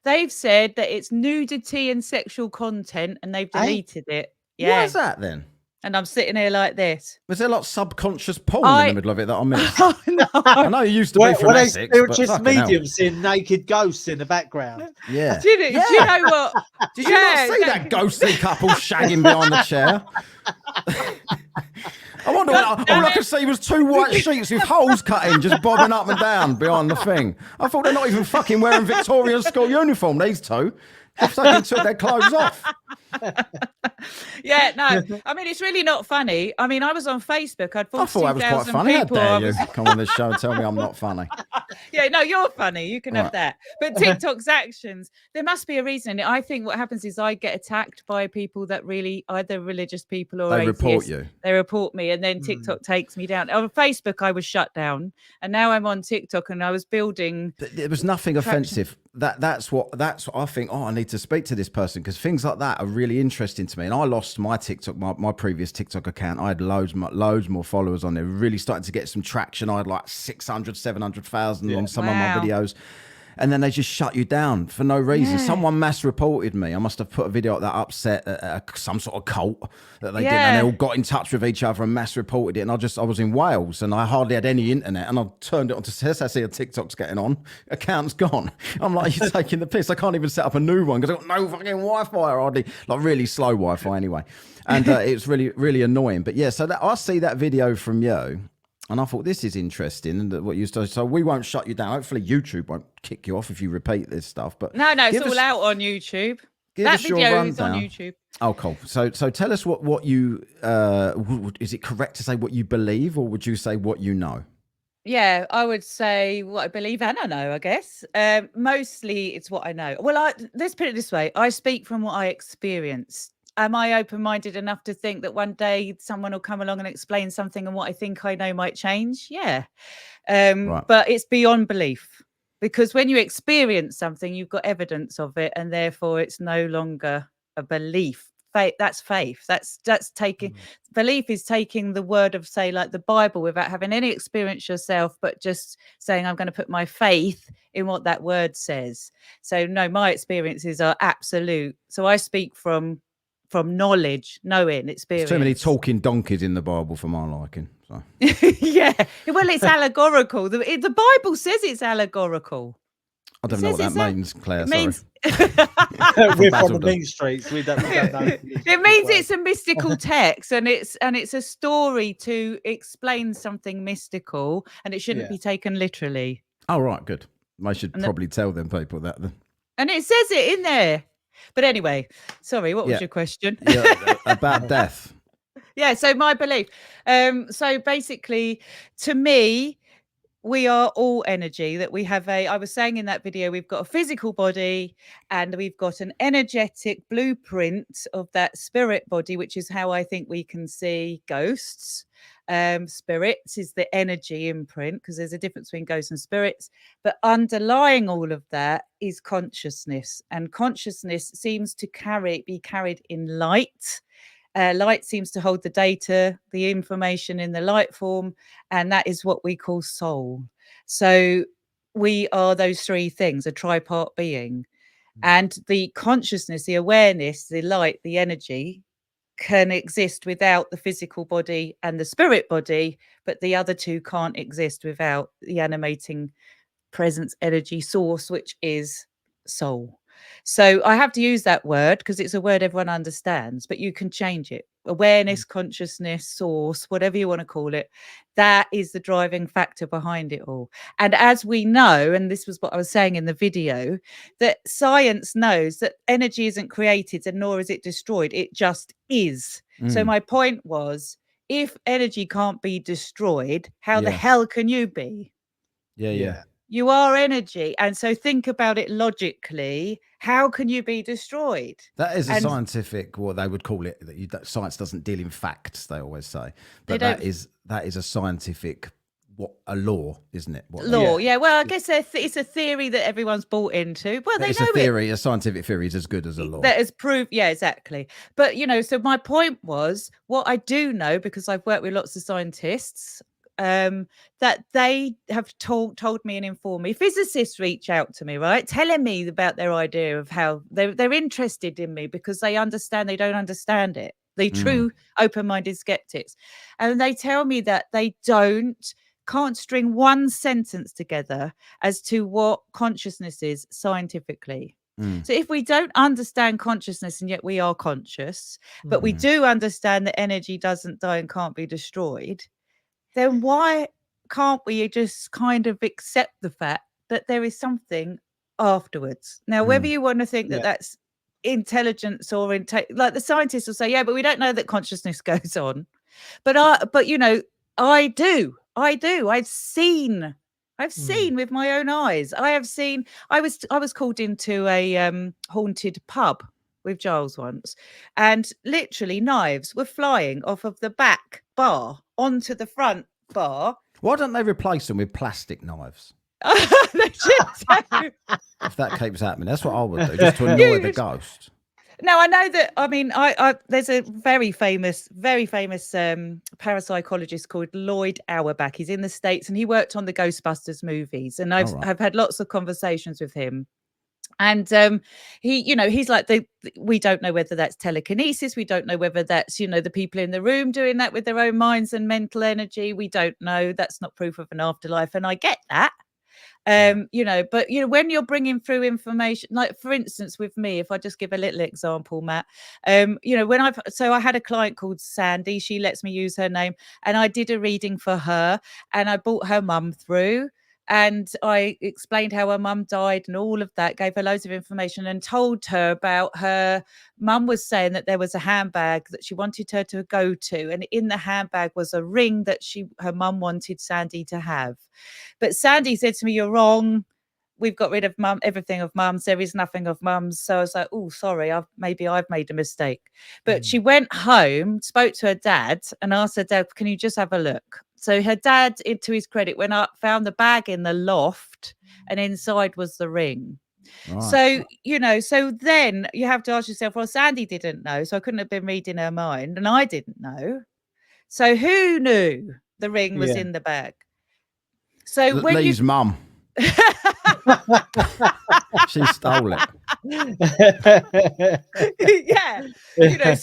They've said that it's nudity and sexual content, and they've deleted it. Yeah. Why is that then? And I'm sitting here like this. Was there like subconscious porn in the middle of it that I missed? No. I know you used to be from Essex, they were but just mediums seeing naked ghosts in the background. Yeah. Do you know what? Did you not see that ghostly couple shagging behind the chair? I wonder. All I could see was 2 white sheets with holes cut in, just bobbing up and down behind the thing. I thought they're not even fucking wearing Victorian school uniform. These two. They've fucking took their clothes off. Yeah, no. I mean, it's really not funny. I mean, I was on Facebook. I thought that was quite funny. How dare you come on this show and tell me I'm not funny? Yeah, no, you're funny. You can have that. But TikTok's actions, there must be a reason. I think what happens is I get attacked by people that really either religious people or they atheists. Report you. They report me, and then TikTok takes me down. On Facebook, I was shut down, and now I'm on TikTok, and I was building. There was nothing offensive. That's what I think. Oh, I need to speak to this person because things like that are really interesting to me. And I lost my TikTok, my previous TikTok account. I had loads more followers on there. Really starting to get some traction. I had like 600, 700,000 on some of my videos. And then they just shut you down for no reason. Yeah. Someone mass reported me. I must have put a video up that upset some sort of cult that they did, and they all got in touch with each other and mass reported it. And I was in Wales and I hardly had any internet, and I turned it on to see TikTok's getting on. Account's gone. I'm like, you're taking the piss. I can't even set up a new one because I've got no fucking Wi-Fi, hardly, like really slow Wi-Fi anyway. And it's really, really annoying. But yeah, so I see that video from you. And I thought, this is interesting. And what you said, so we won't shut you down. Hopefully YouTube won't kick you off if you repeat this stuff. But no, it's all out on YouTube. That video is on YouTube. Oh, cool. So tell us what you, is it correct to say what you believe, or would you say what you know? Yeah, I would say what I believe and I know, I guess. Mostly it's what I know. Well, let's put it this way. I speak from what I experienced. Am I open-minded enough to think that one day someone will come along and explain something and what I think I know might change? Yeah. Right. But it's beyond belief, because when you experience something, you've got evidence of it, and therefore it's no longer a belief. Faith, that's faith. That's taking belief is taking the word of, say, like the Bible, without having any experience yourself, but just saying, I'm going to put my faith in what that word says. So no, my experiences are absolute. So I speak from knowledge, knowing, experience. There's too many talking donkeys in the Bible for my liking. So. Yeah, well, it's allegorical. The Bible says it's allegorical. I don't know what that means, Claire. It means we're from the mean streets. We don't know. It means it's a mystical text, and it's a story to explain something mystical, and it shouldn't be taken literally. Oh, right, good. I should probably tell them people that. And it says it in there. But anyway, sorry, what was your question? About death. Yeah, so my belief. So basically, to me, we are all energy. That we have I was saying in that video, we've got a physical body and we've got an energetic blueprint of that spirit body, which is how I think we can see ghosts. Spirits is the energy imprint, because there's a difference between ghosts and spirits. But underlying all of that is consciousness, and consciousness seems to be carried in light. Light seems to hold the data, the information in the light form, and that is what we call soul. So we are those three things, a tripart being. And the consciousness, the awareness, the light, the energy can exist without the physical body and the spirit body, but the other two can't exist without the animating presence, energy source, which is soul. So I have to use that word because it's a word everyone understands, but you can change it. Awareness, consciousness, source, whatever you want to call it, that is the driving factor behind it all. And as we know, and this was what I was saying in the video, that science knows that energy isn't created and nor is it destroyed. It just is. So my point was, if energy can't be destroyed, how the hell can you be? Yeah. You are energy. And so think about it logically. How can you be destroyed? That is a scientific, what they would call it, that science doesn't deal in facts, they always say. But that is a scientific what a law, isn't it? Law, yeah. Well, I guess it's a theory that everyone's bought into. Well, it's a theory. A scientific theory is as good as a law. That is proof. Yeah, exactly. But so my point was, what I do know, because I've worked with lots of scientists, that they have told me and informed me. Physicists reach out to me, right, telling me about their idea of how they're interested in me because they understand they don't understand it. The true open-minded skeptics, and they tell me that they can't string one sentence together as to what consciousness is scientifically. So if we don't understand consciousness and yet we are conscious, but we do understand that energy doesn't die and can't be destroyed, then why can't we just kind of accept the fact that there is something afterwards? Now, whether you want to think that that's intelligence or like the scientists will say, yeah, but we don't know that consciousness goes on. But I do. I've seen with my own eyes. I was called into a haunted pub with Giles once, and literally knives were flying off of the back bar onto the front bar. Why don't they replace them with plastic knives? They should. If that keeps happening, that's what I would do, just to annoy the ghost. No, I know that. I mean, I there's a very famous parapsychologist called Lloyd Auerbach. He's in the States, and he worked on the Ghostbusters movies. And I've had lots of conversations with him. And he's like, we don't know whether that's telekinesis. We don't know whether that's, the people in the room doing that with their own minds and mental energy. We don't know. That's not proof of an afterlife. And I get that. But when you're bringing through information, like for instance with me, if I just give a little example, Matt, I had a client called Sandy. She lets me use her name, and I did a reading for her, and I brought her mum through, and I explained how her mum died and all of that, gave her loads of information, and told her about her mum was saying that there was a handbag that she wanted her to go to. And in the handbag was a ring that her mum wanted Sandy to have. But Sandy said to me, "You're wrong. We've got rid of everything of mum's. There is nothing of mum's." So I was like, "Oh, sorry, I've made a mistake." But she went home, spoke to her dad, and asked her dad, "Can you just have a look?" So her dad, to his credit, went up, found the bag in the loft, and inside was the ring. Right. So then you have to ask yourself, well, Sandy didn't know, so I couldn't have been reading her mind, and I didn't know. So who knew the ring was in the bag? So Lee's mum. She stole it. Yeah.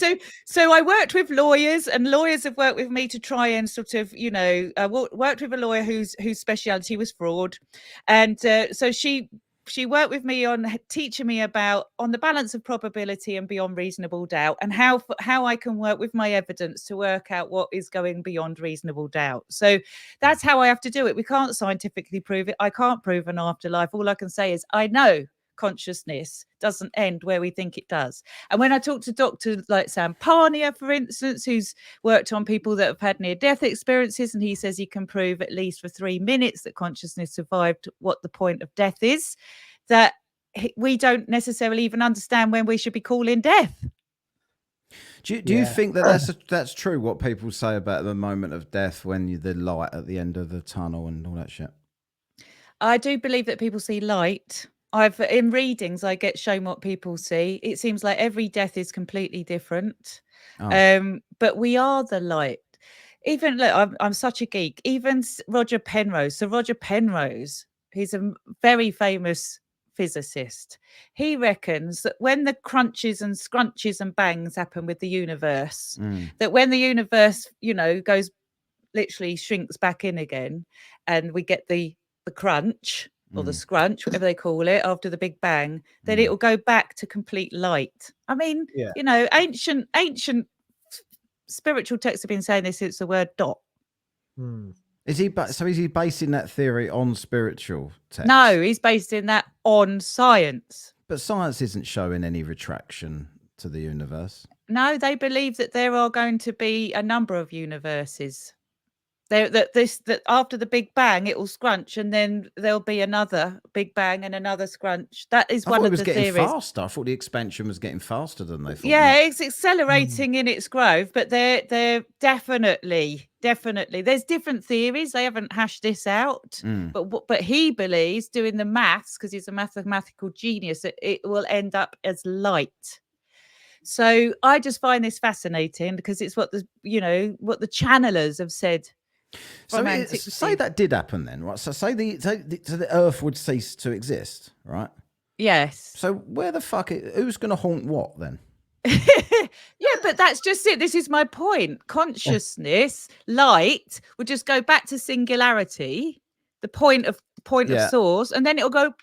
So I worked with lawyers, and lawyers have worked with me to try and sort of, worked with a lawyer whose speciality was fraud. And so she worked with me on teaching me on the balance of probability and beyond reasonable doubt, and how I can work with my evidence to work out what is going beyond reasonable doubt. So that's how I have to do it. We can't scientifically prove it. I can't prove an afterlife. All I can say is I know consciousness doesn't end where we think it does. And when I talk to doctors like Sam Parnia, for instance, who's worked on people that have had near-death experiences, and he says he can prove at least for 3 minutes that consciousness survived what the point of death is, that we don't necessarily even understand when we should be calling death. Do you think that that's true, what people say about the moment of death, when the light at the end of the tunnel and all that shit? I do believe that people see light. In readings, I get shown what people see. It seems like every death is completely different. But we are the light. Even look, I'm such a geek. Even Roger Penrose. So Roger Penrose, he's a very famous physicist. He reckons that when the crunches and scrunches and bangs happen with the universe, that when the universe, goes, literally shrinks back in again, and we get the crunch, or the scrunch, whatever they call it, after the Big Bang, then it will go back to complete light. I mean, ancient spiritual texts have been saying this since the word dot. Is he basing that theory on spiritual text? No, he's basing that on science. But science isn't showing any retraction to the universe. No, they believe that there are going to be a number of universes. That after the Big Bang it will scrunch, and then there'll be another Big Bang and another scrunch. That is one of the theories. Faster. I thought the expansion was getting faster than they thought. Yeah, it's accelerating in its growth, but they're definitely Definitely. There's different theories. They haven't hashed this out. But he believes, doing the maths, because he's a mathematical genius, it will end up as light. So I just find this fascinating because it's what the channelers have said. So say that did happen then, right? So say the Earth would cease to exist, right? Yes. So where the fuck? Who's going to haunt what then? Yeah, but that's just it. This is my point. Consciousness, light, will just go back to singularity, the point of source, and then it'll go,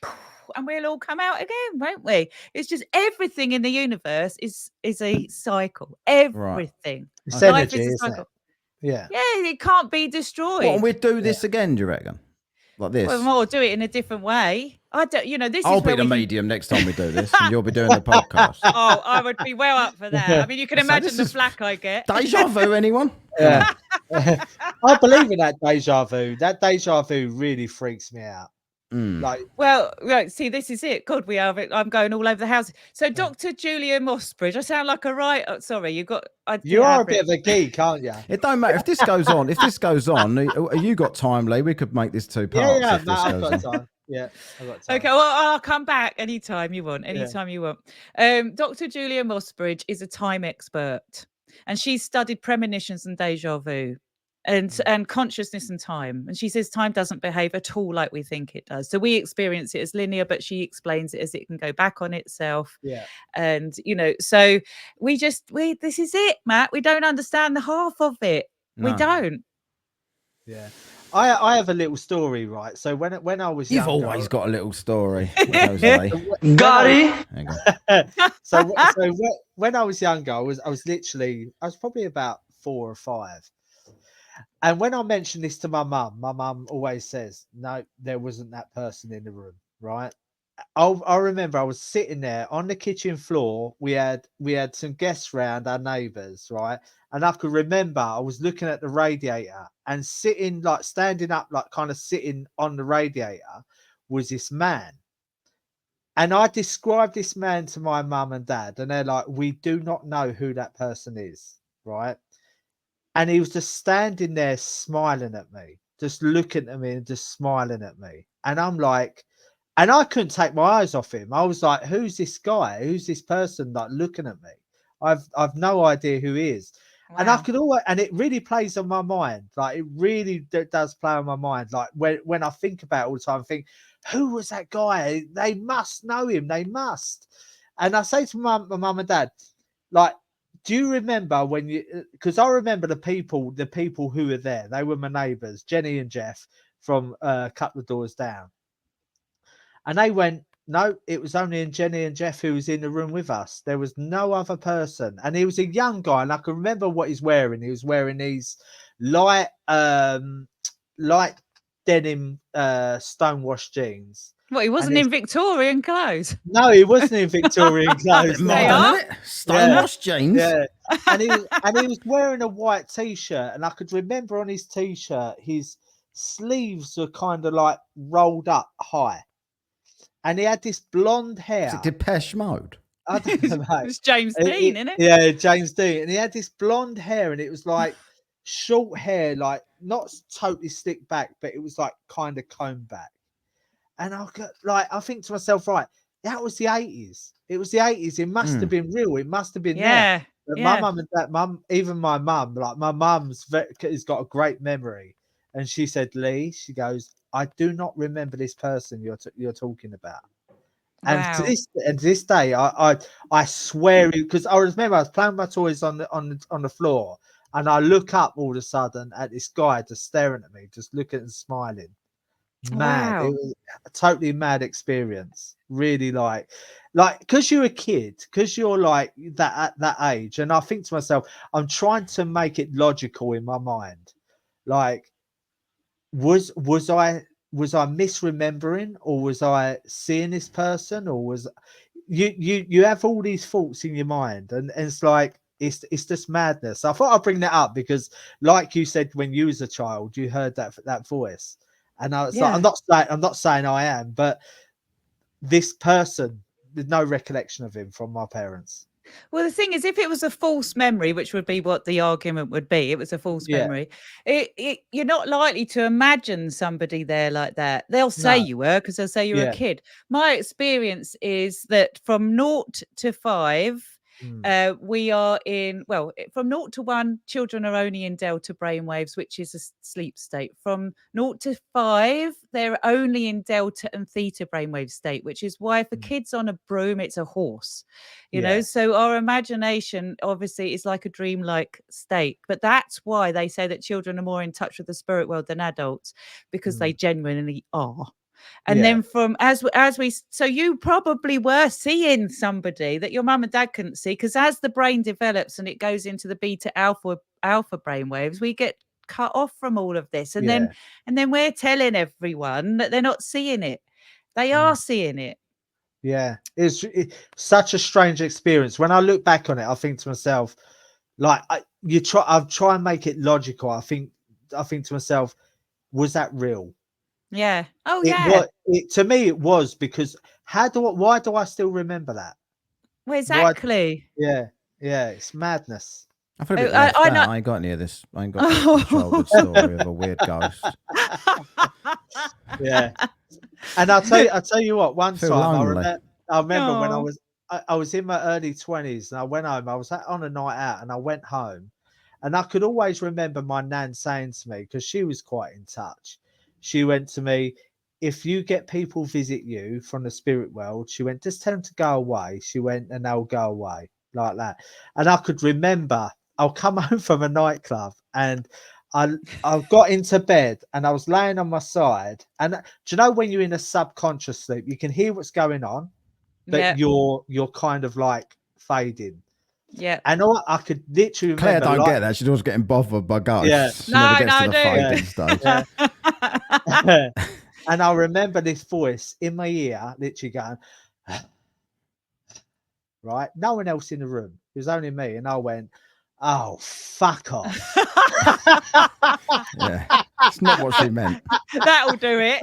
and we'll all come out again, won't we? It's just everything in the universe is a cycle. Everything. It's energy, is a cycle. Yeah, it can't be destroyed. Well, and we'd do this again, do you reckon? Like this? Well, we'll do it in a different way. I don't, this I'll is be the medium next time we do this, and you'll be doing the podcast. Oh, I would be well up for that. I mean, you can imagine the flack I get. Deja vu, anyone? Yeah. I believe in that deja vu. That deja vu really freaks me out. Well, right, see, this is it. God, I'm going all over the house. So, Dr. Julia Mossbridge, I sound like a right. Oh, sorry, you are a bit of a geek, aren't you? It don't matter if this goes on. If this goes on, you got time, Lee? We could make this 2 parts. Yeah, I've got time. Yeah, I've got time. Okay, well, I'll come back anytime you want. Anytime you want. Dr. Julia Mossbridge is a time expert, and she's studied premonitions and deja vu. And consciousness and time. And she says time doesn't behave at all like we think it does. So we experience it as linear, but she explains it as it can go back on itself. Yeah. And, so this is it, Matt. We don't understand the half of it. No. We don't. Yeah. I have a little story, right? So when I was you've always got a little story. Got it. So when I was younger, I was probably about 4 or 5. And when I mention this to my mum always says, no, there wasn't that person in the room, right? I remember I was sitting there on the kitchen floor. We had some guests round, our neighbours, right? And I could remember I was looking at the radiator and standing up, kind of sitting on the radiator was this man. And I described this man to my mum and dad, and they're like, we do not know who that person is, right? And he was just standing there smiling at me, just looking at me and just smiling at me. And I'm like, and I couldn't take my eyes off him. I was like, who's this guy? Who's this person looking at me? I've no idea who he is. Wow. And I could always, and it really plays on my mind. Like, it really does play on my mind. Like when I think about it all the time, I think, who was that guy? They must know him. They must. And I say to my mum and dad, like, do you remember because I remember the people who were there. They were my neighbours, Jenny and Jeff, from a couple of doors down. And they went, no, it was only Jenny and Jeff who was in the room with us. There was no other person. And he was a young guy, and I can remember what he's wearing. He was wearing these light denim stonewashed jeans. What, he wasn't in Victorian clothes? No, he wasn't in Victorian clothes. Stonewashed jeans. Yeah. And he was wearing a white t-shirt, and I could remember on his t-shirt his sleeves were kind of like rolled up high. And he had this blonde hair. Is it Depeche Mode? I don't know. It's James Dean, isn't it? Yeah, James Dean. And he had this blonde hair, and it was like short hair, like not totally slicked back, but it was like kind of combed back. And I think to myself, right, that was the 80s. It was the 80s. It must have been real. It must have been there. But my mum and dad, even my mum, like my mum's has got a great memory. And she said, Lee, she goes, I do not remember this person you're talking about. And wow. to this day, I swear, because I remember I was playing with my toys on the floor, and I look up all of a sudden at this guy just staring at me, just looking and smiling. Mad. Wow. It was a totally mad experience. Really, like because you're a kid, because you're like that at that age, and I think to myself, I'm trying to make it logical in my mind. Like, was I misremembering, or was I seeing this person, or was you have all these thoughts in your mind, and it's like it's just madness. I thought I'd bring that up because, like you said, when you was a child, you heard that voice. And I was like, I'm not saying I am, but this person, there's no recollection of him from my parents. Well, the thing is, if it was a false memory, which would be what the argument would be, it was a false memory. You're not likely to imagine somebody there like that. They'll say you were, because they'll say you're a kid. My experience is that from 0 to 5, we are in, well, from 0 to 1, children are only in delta brainwaves, which is a sleep state. From 0 to 5, they're only in delta and theta brainwave state, which is why if a kid's on a broom, it's a horse, you know. So our imagination obviously is like a dreamlike state, but that's why they say that children are more in touch with the spirit world than adults, because they genuinely are. And then from as we so you probably were seeing somebody that your mum and dad couldn't see, because as the brain develops and it goes into the beta alpha brain waves, we get cut off from all of this, and then we're telling everyone that they're not seeing it. They are seeing it. It's such a strange experience. When I look back on it, I think to myself, like, I've tried and make it logical. I think to myself, was that real? Yeah. Oh, To me, it was, because why do I still remember that? Well, exactly. It's madness. I feel a bit left out. I ain't got any of this. I ain't got a childhood story of a weird ghost. And I'll tell you what. One time, I remember when I was in my early 20s, and I went home. I was on a night out, and I went home, and I could always remember my nan saying to me, because she was quite in touch. She went to me, if you get people visit you from the spirit world, she went, just tell them to go away. She went, and they'll go away, like that. And I could remember, I'll come home from a nightclub, and I got into bed, and I was laying on my side. And do you know when you're in a subconscious sleep, you can hear what's going on, but you're kind of like fading. Yeah. And I could literally Claire remember, don't get that. She's always getting bothered by ghosts. Yeah. She never gets to the fading stage. And I remember this voice in my ear, literally going, right? No one else in the room. It was only me. And I went, oh, fuck off. It's not what she meant. That'll do it.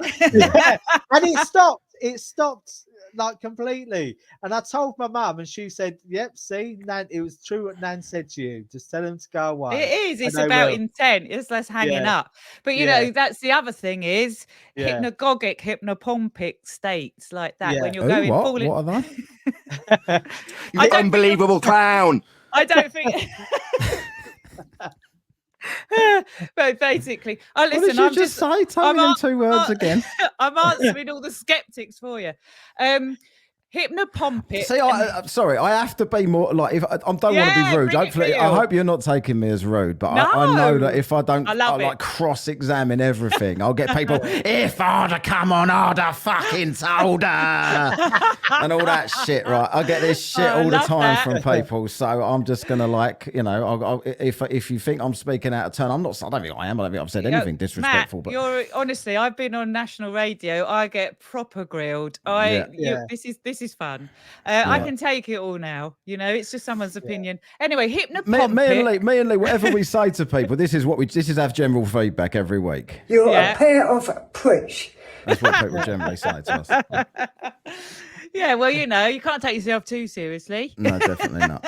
And it stopped. It stopped, like, completely. And I told my mum, and she said, yep, see, Nan, it was true what Nan said to you. Just tell them to go away. It is. It's about intent. It's less hanging up. But, you know, that's the other thing is hypnagogic, hypnopompic states like that. When you're going falling. What are they? You unbelievable clown. I don't think. But basically, listen. What did you just say? Tell me in 2 words again. I'm answering all the skeptics for you. Hypnopompic. See, sorry, I have to be more like, if I don't want to be rude. Hopefully, I hope you're not taking me as rude, but I know that if I don't like cross-examine everything, I'll get people, if I'd have come on, I'd have fucking told her, and all that shit, right? I get this shit all the time from people, so I'm just gonna, like, you know, if you think I'm speaking out of turn, I don't think I am. I don't think I've said anything disrespectful. Matt, but you're honestly, I've been on national radio. I get proper grilled. This is fun. I can take it all now. You know, it's just someone's opinion. Anyway, hypnopompic. Me and Lee, whatever we say to people, this is our general feedback every week. You're a pair of pricks. That's what people generally say to us. Yeah, well, you know, you can't take yourself too seriously. No, definitely not.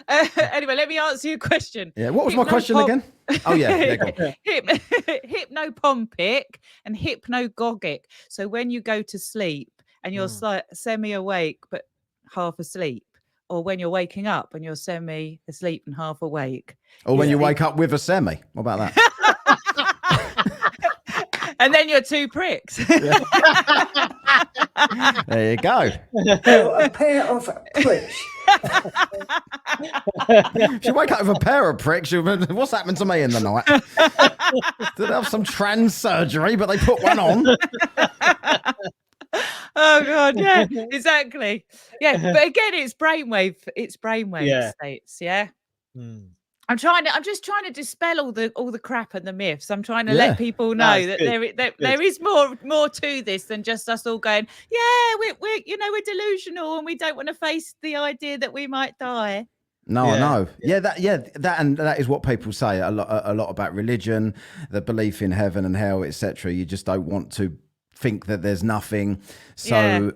Anyway, let me answer your question. Yeah, what was my question again? Oh, yeah, go on. Hypnopompic and hypnagogic. So when you go to sleep and you're semi-awake but half asleep, or when you're waking up and you're semi-asleep and half awake. Or when you wake up with a semi. What about that? And then you're two pricks. There you go. You're a pair of pricks. If you wake up with a pair of pricks, what's happened to me in the night? Did I have some trans surgery, but they put one on? Oh God, yeah, exactly. Yeah, but again, it's brainwave states. Yeah. I'm just trying to dispel all the crap and the myths. I'm trying to let people know that there is more to this than just us all going, we're delusional and we don't want to face the idea that we might die. No, I know. That is what people say a lot about religion, the belief in heaven and hell, etc. You just don't want to think that there's nothing, so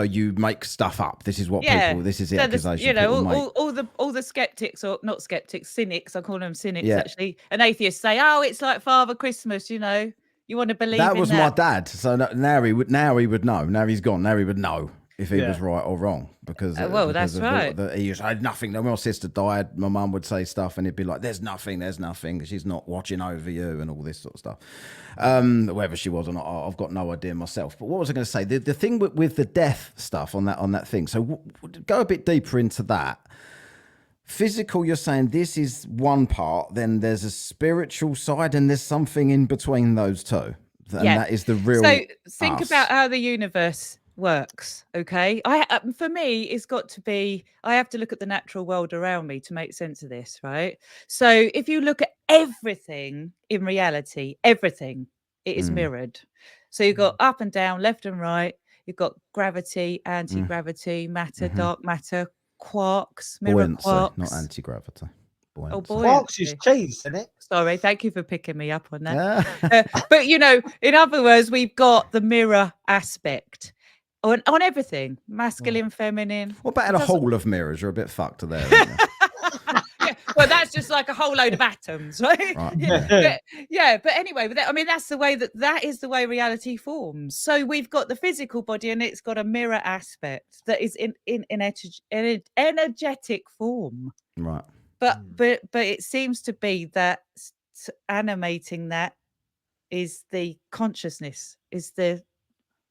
you make stuff up. This is what people. This is the accusation. You know, all the skeptics, or not skeptics, cynics. I call them cynics actually. And atheists say, "Oh, it's like Father Christmas." You know, you want to believe that in was my dad. So now he would know. Now he's gone. Now he would know if he was right or wrong, because that's right. He had nothing. When my sister died, my mum would say stuff, and he'd be like, "There's nothing. She's not watching over you," and all this sort of stuff. Whether she was or not, I've got no idea myself. But what was I going to say? The thing with the death stuff on that thing. So go a bit deeper into that. Physical, you're saying this is one part. Then there's a spiritual side, and there's something in between those two, and that is the real. So think about how the universe works. Okay, for me, it's got to be, I have to look at the natural world around me to make sense of this, right? So if you look at everything in reality, everything, it is mirrored. So you've got up and down, left and right. You've got gravity, anti-gravity, matter, dark matter, quarks, mirror quarks. Not anti-gravity. Quarks is cheese, isn't it? Sorry, thank you for picking me up on that. But you know, in other words, we've got the mirror aspect on everything, masculine, feminine. What about a whole of mirrors? You're a bit fucked there. Well, that's just like a whole load of atoms, right? But anyway, I mean, that's the way that is the way reality forms. So we've got the physical body, and it's got a mirror aspect that is in energetic form, right? But it seems to be that animating that is the consciousness, is the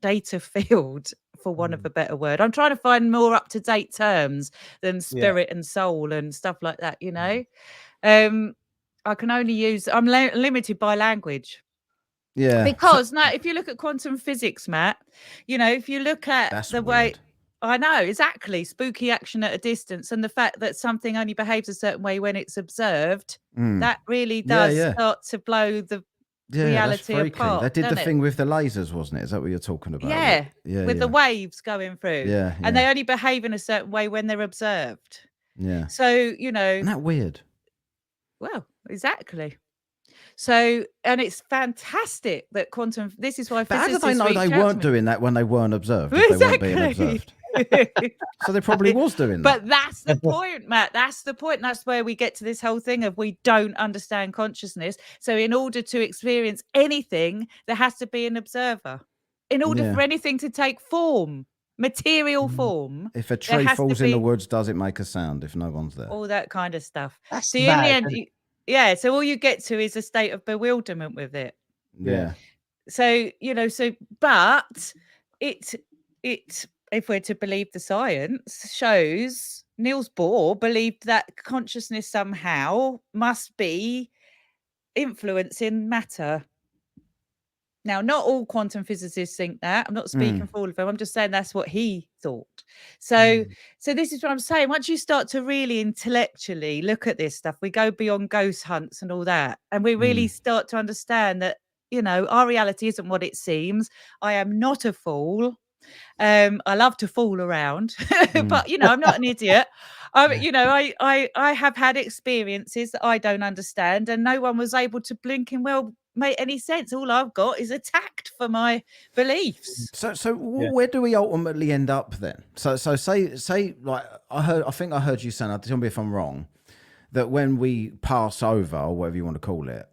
data field, for want of a better word. I'm trying to find more up-to-date terms than spirit and soul and stuff like that, you know. I can only use, I'm limited by language. Yeah. Because now if you look at quantum physics, Matt, you know, if you look at way, I know, exactly, spooky action at a distance, and the fact that something only behaves a certain way when it's observed, that really does start to blow the reality apart. They did the thing with the lasers, wasn't it? Is that what you're talking about? With the waves going through. And they only behave in a certain way when they're observed. Yeah. So, you know. Isn't that weird? Well, exactly. So, and it's fantastic that quantum, this is why physicists how do they know they weren't doing that when they weren't observed? If they weren't being observed. So they probably was doing that. But that's the point, Matt. That's the point. That's where we get to this whole thing of we don't understand consciousness. So in order to experience anything, there has to be an observer. In order for anything to take form, material form. If a tree falls in the woods, does it make a sound if no one's there? All that kind of stuff. That's so mad, in the end, so all you get to is a state of bewilderment with it. Yeah. So, you know, but it if we're to believe the science, shows Niels Bohr believed that consciousness somehow must be influencing matter. Now, not all quantum physicists think that. I'm not speaking for all of them. I'm just saying that's what he thought. So this is what I'm saying. Once you start to really intellectually look at this stuff, we go beyond ghost hunts and all that, and we really start to understand that, you know, our reality isn't what it seems. I am not a fool. I love to fool around, but you know, I'm not an idiot. You know, I have had experiences that I don't understand, and no one was able to make any sense. All I've got is attacked for my beliefs. So where do we ultimately end up then? So say like I think I heard you saying, tell me if I'm wrong, that when we pass over, or whatever you want to call it,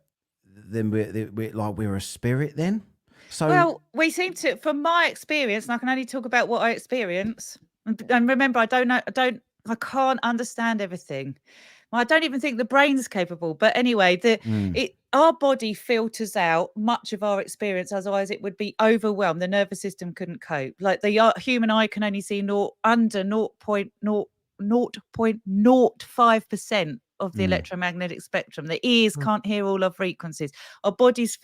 then we're a spirit then? So, well, we seem to, from my experience, and I can only talk about what I experience. And remember, I can't understand everything. I don't even think the brain's capable. But anyway, our body filters out much of our experience, otherwise it would be overwhelmed. The nervous system couldn't cope. Like the human eye can only see under 0.05% of the electromagnetic spectrum. The ears can't hear all our frequencies. Our bodies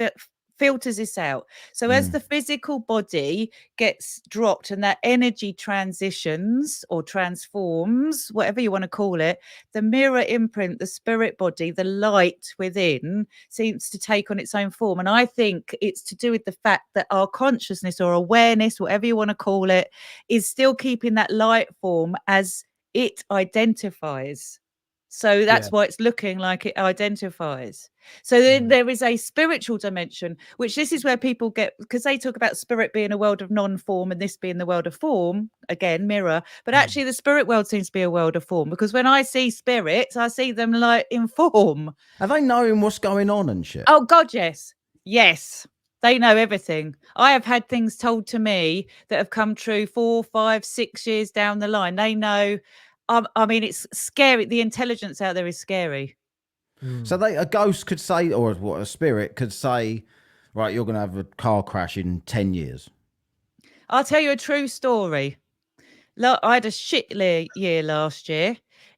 filters this out. So as the physical body gets dropped and that energy transitions or transforms, whatever you want to call it, the mirror imprint, the spirit body, the light within seems to take on its own form. And I think it's to do with the fact that our consciousness or awareness, whatever you want to call it, is still keeping that light form as it identifies. So, you know, I have had experiences that I don't understand everything. I don't even think the brain's capable. But anyway, So that's why it's looking like it identifies. So then there is a spiritual dimension, which this is where people get, because they talk about spirit being a world of non-form and this being the world of form, again, mirror. But actually the spirit world seems to be a world of form, because when I see spirits, I see them like in form. Are they knowing what's going on and shit? Oh, God, yes. Yes. They know everything. I have had things told to me that have come true 4, 5, 6 years down the line. They know. I mean, it's scary. The intelligence out there is scary. So a ghost could say, or what, a spirit could say, right, you're going to have a car crash in 10 years. I'll tell you a true story. I had a shit year last year.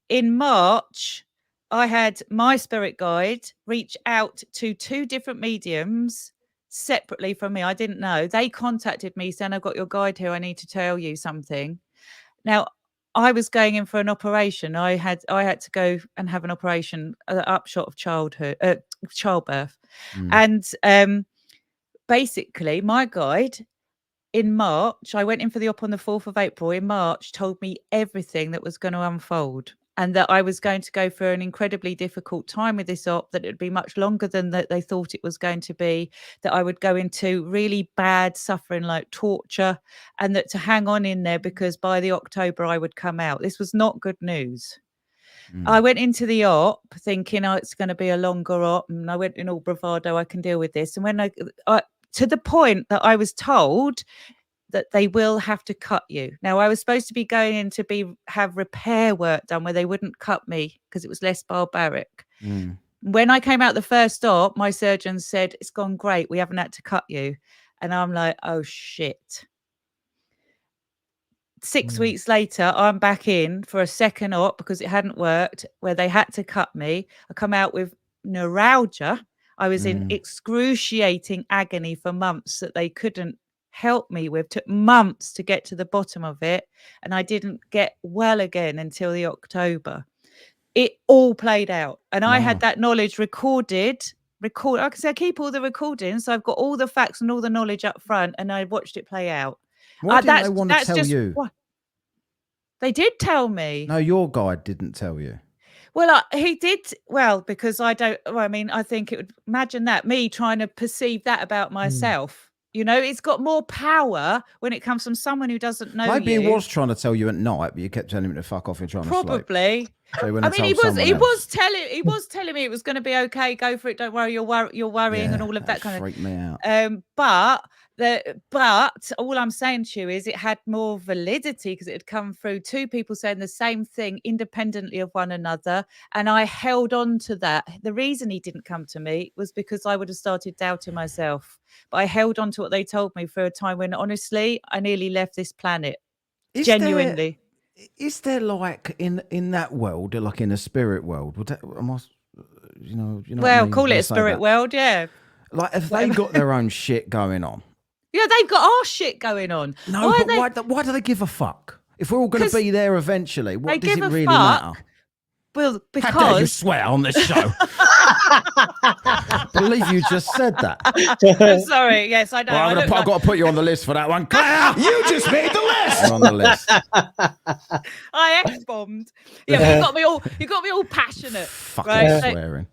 In March, I had my spirit guide reach out to 2 different mediums separately from me. I didn't know. They contacted me saying, I've got your guide here. I need to tell you something. Now, I was going in for an operation. I had to go and have an operation, an upshot of childbirth. And basically, my guide in March, I went in for the op on the 4th of April. In March, told me everything that was going to unfold, and that I was going to go through an incredibly difficult time with this op, that it would be much longer than that they thought it was going to be, that I would go into really bad suffering like torture, and that to hang on in there because by the October I would come out. This was not good news. I went into the op thinking, oh, it's going to be a longer op, and I went in all bravado, I can deal with this. And when I to the point that I was told that they will have to cut you. Now, I was supposed to be going in to have repair work done where they wouldn't cut me because it was less barbaric. When I came out the first op, my surgeon said, it's gone great. We haven't had to cut you. And I'm like, oh, shit. 6 weeks later, I'm back in for a second op because it hadn't worked, where they had to cut me. I come out with neuralgia. I was in excruciating agony for months that they couldn't help me with. Took months to get to the bottom of it, and I didn't get well again until the October. It all played out, and I had that knowledge recorded. Like I said, I keep all the recordings, so I've got all the facts and all the knowledge up front, and I watched it play out. Why didn't they want to tell you? They did tell me. No, your guide didn't tell you. Well, he did. Well, because I don't. Well, I mean, I think it would. Imagine that, me trying to perceive that about myself. You know, it's got more power when it comes from someone who doesn't know. Maybe he was trying to tell you at night, but you kept telling him to fuck off and trying to sleep. Probably. So I mean, he was telling me it was going to be okay. Go for it. Don't worry. You're worrying and all of that kind of. Freaked me out. But all I'm saying to you is it had more validity because it had come through 2 people saying the same thing independently of one another, and I held on to that. The reason he didn't come to me was because I would have started doubting myself, but I held on to what they told me for a time when honestly I nearly left this planet. Genuinely. Is there like in that world, like in a spirit world? Would that, you know? Well, call it a spirit world, yeah. Like, have they got their own shit going on? Yeah, they've got our shit going on. No, why do they give a fuck? If we're all going to be there eventually, what does it really matter? Well, because... How dare you swear on this show? I believe you just said that. I'm sorry. Yes, I know. Well, I've got to put you on the list for that one. Claire, you just made the list. You're on the list. I F-bombed. Yeah, you got me all passionate. Fucking swearing.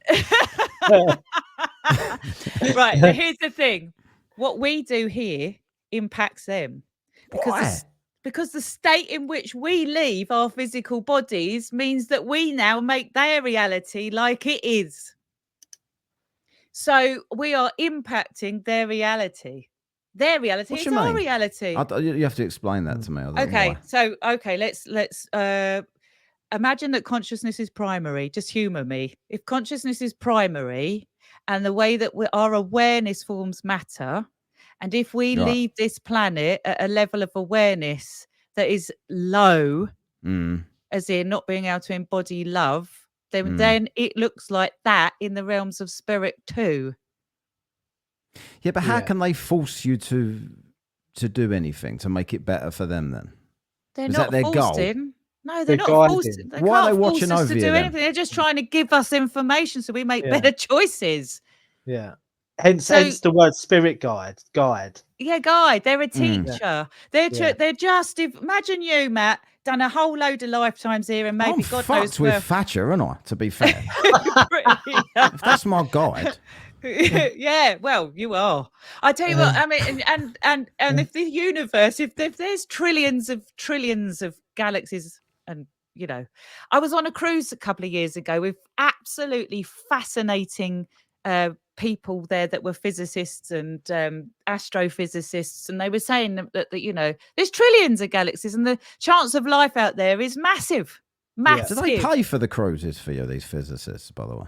Right, but here's the thing. What we do here impacts them. Because the state in which we leave our physical bodies means that we now make their reality like it is. So we are impacting their reality. Their reality is our reality. You have to explain that to me. Okay, so let's imagine that consciousness is primary. Just humour me. If consciousness is primary, and the way that our awareness forms matter, and if we leave this planet at a level of awareness that is low, as in not being able to embody love, then it looks like that in the realms of spirit too. Yeah, but how can they force you to do anything to make it better for them then? They're is not that their goal? No, they're not forced. Why are they watching over you? To do anything. They're just trying to give us information so we make better choices. Yeah. Hence the word spirit guide. Yeah, guide. They're a teacher. They're just imagine you, Matt, done a whole load of lifetimes here, and maybe I'm God fucked knows with where. Thatcher, aren't I? To be fair, if that's my guide. Yeah, well, you are. I tell you what, I mean, and if the universe, if there's trillions of galaxies, and you know, I was on a cruise a couple of years ago with absolutely fascinating people there that were physicists and astrophysicists, and they were saying that you know, there's trillions of galaxies, and the chance of life out there is massive. Massive. Do they pay for the cruises for you, these physicists, by the way?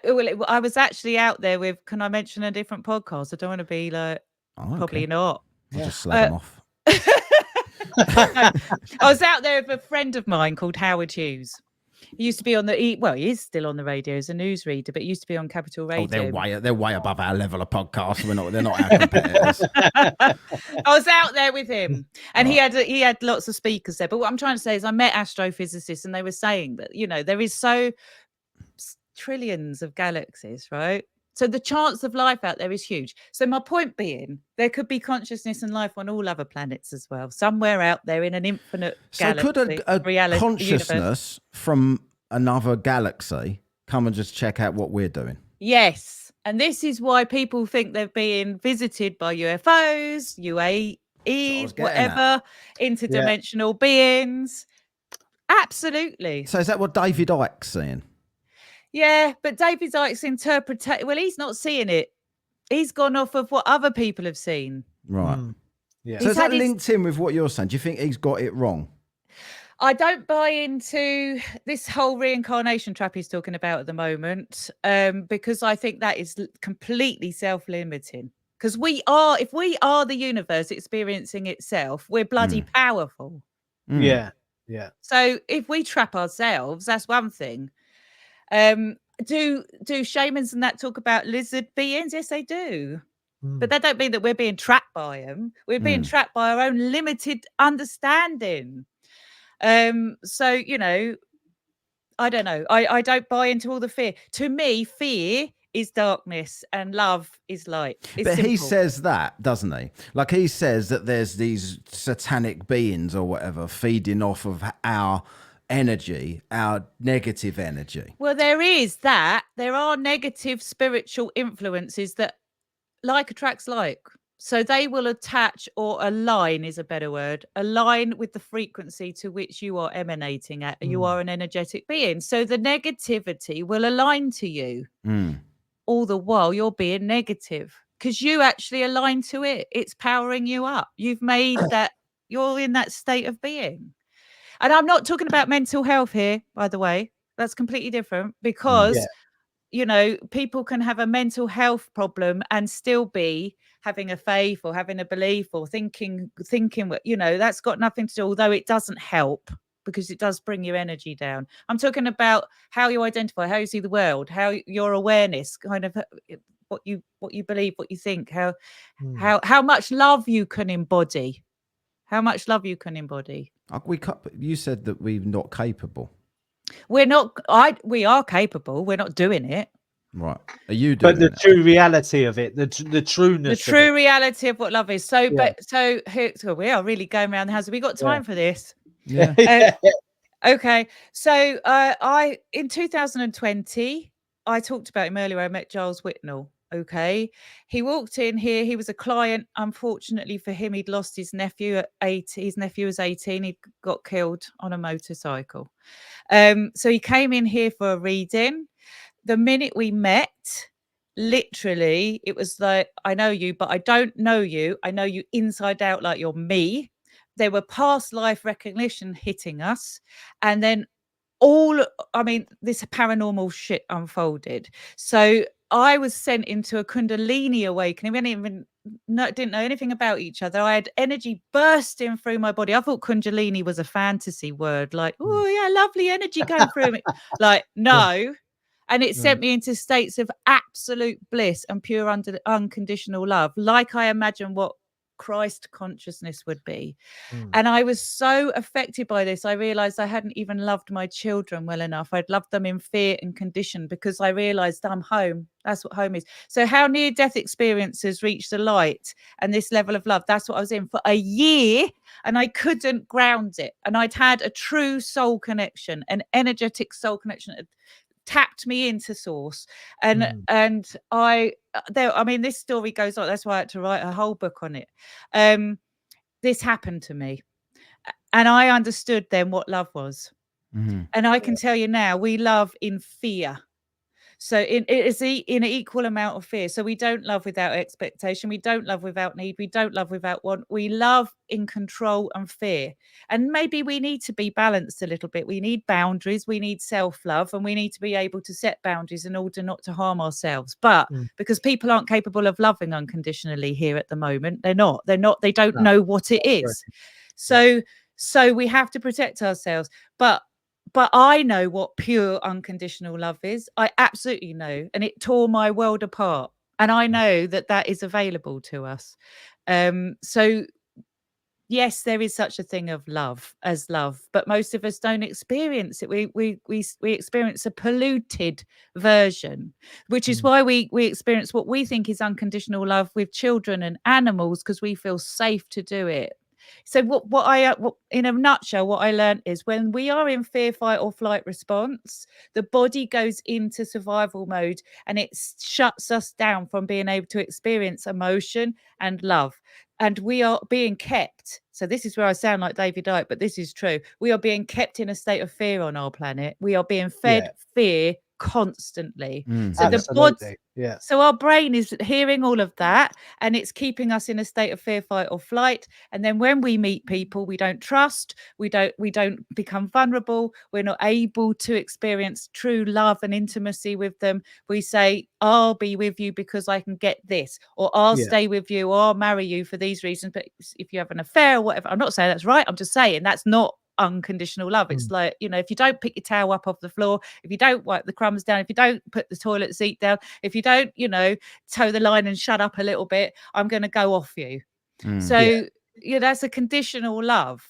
Well, I was actually out there with. Can I mention a different podcast? I don't want to be like. Probably not. I'll just slag them off. I was out there with a friend of mine called Howard Hughes. He used to be on the he is still on the radio as a newsreader, but he used to be on Capital Radio. Oh, they're way above our level of podcast. They're not our competitors. I was out there with him, and he had lots of speakers there. But what I'm trying to say is, I met astrophysicists, and they were saying that, you know, there is trillions of galaxies, right? So the chance of life out there is huge. So my point being, there could be consciousness and life on all other planets as well, somewhere out there in an infinite galaxy. So could a consciousness universe from another galaxy come and just check out what we're doing? Yes. And this is why people think they're being visited by UFOs, UAEs, whatever, interdimensional beings. Absolutely. So is that what David Icke's saying? Yeah, but David Icke's interpretation, well, he's not seeing it. He's gone off of what other people have seen. Right. Yeah. So is that linked in with what you're saying? Do you think he's got it wrong? I don't buy into this whole reincarnation trap he's talking about at the moment, because I think that is completely self-limiting. Because if we are the universe experiencing itself, we're bloody powerful. Yeah. So if we trap ourselves, that's one thing. Do shamans and that talk about lizard beings? Yes, they do. But that don't mean that we're being trapped by them. We're being trapped by our own limited understanding. So, you know, I don't know. I don't buy into all the fear. To me, fear is darkness and love is light. It's but simple. He says that, doesn't he? Like, he says that there's these satanic beings or whatever feeding off of our energy, our negative energy. Well, there is that. There are negative spiritual influences that like attracts like. So they will attach, or align is a better word, align with the frequency to which you are emanating at. You are an energetic being. So the negativity will align to you all the while you're being negative, because you actually align to it. It's powering you up. You've made that, you're in that state of being. And I'm not talking about mental health here, by the way. That's completely different, because, you know, people can have a mental health problem and still be having a faith or having a belief or thinking, you know, that's got nothing to do, although it doesn't help because it does bring your energy down. I'm talking about how you identify, how you see the world, how your awareness, kind of what you believe, what you think, how much love you can embody. How much love you can embody. You said that we're not capable. We're not. We are capable. We're not doing it. Right. Are you doing it? But the true reality of it, the trueness. The true reality of what love is. So, so we are really going around the house. Have we got time for this? Yeah. Okay. So, in 2020, I talked about him earlier. I met Giles Whitnell. Okay. He walked in here. He was a client. Unfortunately for him, he'd lost his nephew at 8. His nephew was 18. He got killed on a motorcycle. So he came in here for a reading. The minute we met, literally, it was like, I know you, but I don't know you. I know you inside out like you're me. There were past life recognition hitting us. And then this paranormal shit unfolded. So I was sent into a Kundalini awakening. We didn't know anything about each other. I had energy bursting through my body. I thought Kundalini was a fantasy word, like, oh yeah, lovely energy going through me. Like, no. And it sent me into states of absolute bliss and pure unconditional love, like I imagine what Christ consciousness would be. And I was so affected by this. I realized I hadn't even loved my children well enough. I'd loved them in fear and condition, because I realized I'm home. That's what home is. So how near-death experiences reach the light and this level of love, that's what I was in for a year, and I couldn't ground it. And I'd had a true soul connection, an energetic soul connection. It tapped me into source. And I mean, this story goes on. That's why I had to write a whole book on it. This happened to me, and I understood then what love was. And I can tell you now, we love in fear. So it is in an equal amount of fear. So we don't love without expectation. We don't love without need. We don't love without want. We love in control and fear. And maybe we need to be balanced a little bit. We need boundaries. We need self-love, and we need to be able to set boundaries in order not to harm ourselves. But because people aren't capable of loving unconditionally here at the moment, they don't know what it is. So we have to protect ourselves. But I know what pure unconditional love is. I absolutely know. And it tore my world apart. And I know that is available to us. So yes, there is such a thing of love as love, but most of us don't experience it. We experience a polluted version, which is why we experience what we think is unconditional love with children and animals, because we feel safe to do it. So what in a nutshell, what I learned is when we are in fear, fight or flight response, the body goes into survival mode, and it shuts us down from being able to experience emotion and love. And we are being kept. So this is where I sound like David Icke, but this is true. We are being kept in a state of fear on our planet. We are being fed fear constantly. So the body, so our brain is hearing all of that, and it's keeping us in a state of fear, fight or flight. And then when we meet people we don't trust, we don't become vulnerable, we're not able to experience true love and intimacy with them. We say, I'll be with you because I can get this, or I'll stay with you, or I'll marry you for these reasons. But if you have an affair or whatever, I'm not saying that's right, I'm just saying that's not unconditional love. It's like, if you don't pick your towel up off the floor, if you don't wipe the crumbs down, if you don't put the toilet seat down, if you don't toe the line and shut up a little bit, I'm going to go off you. So that's a conditional love.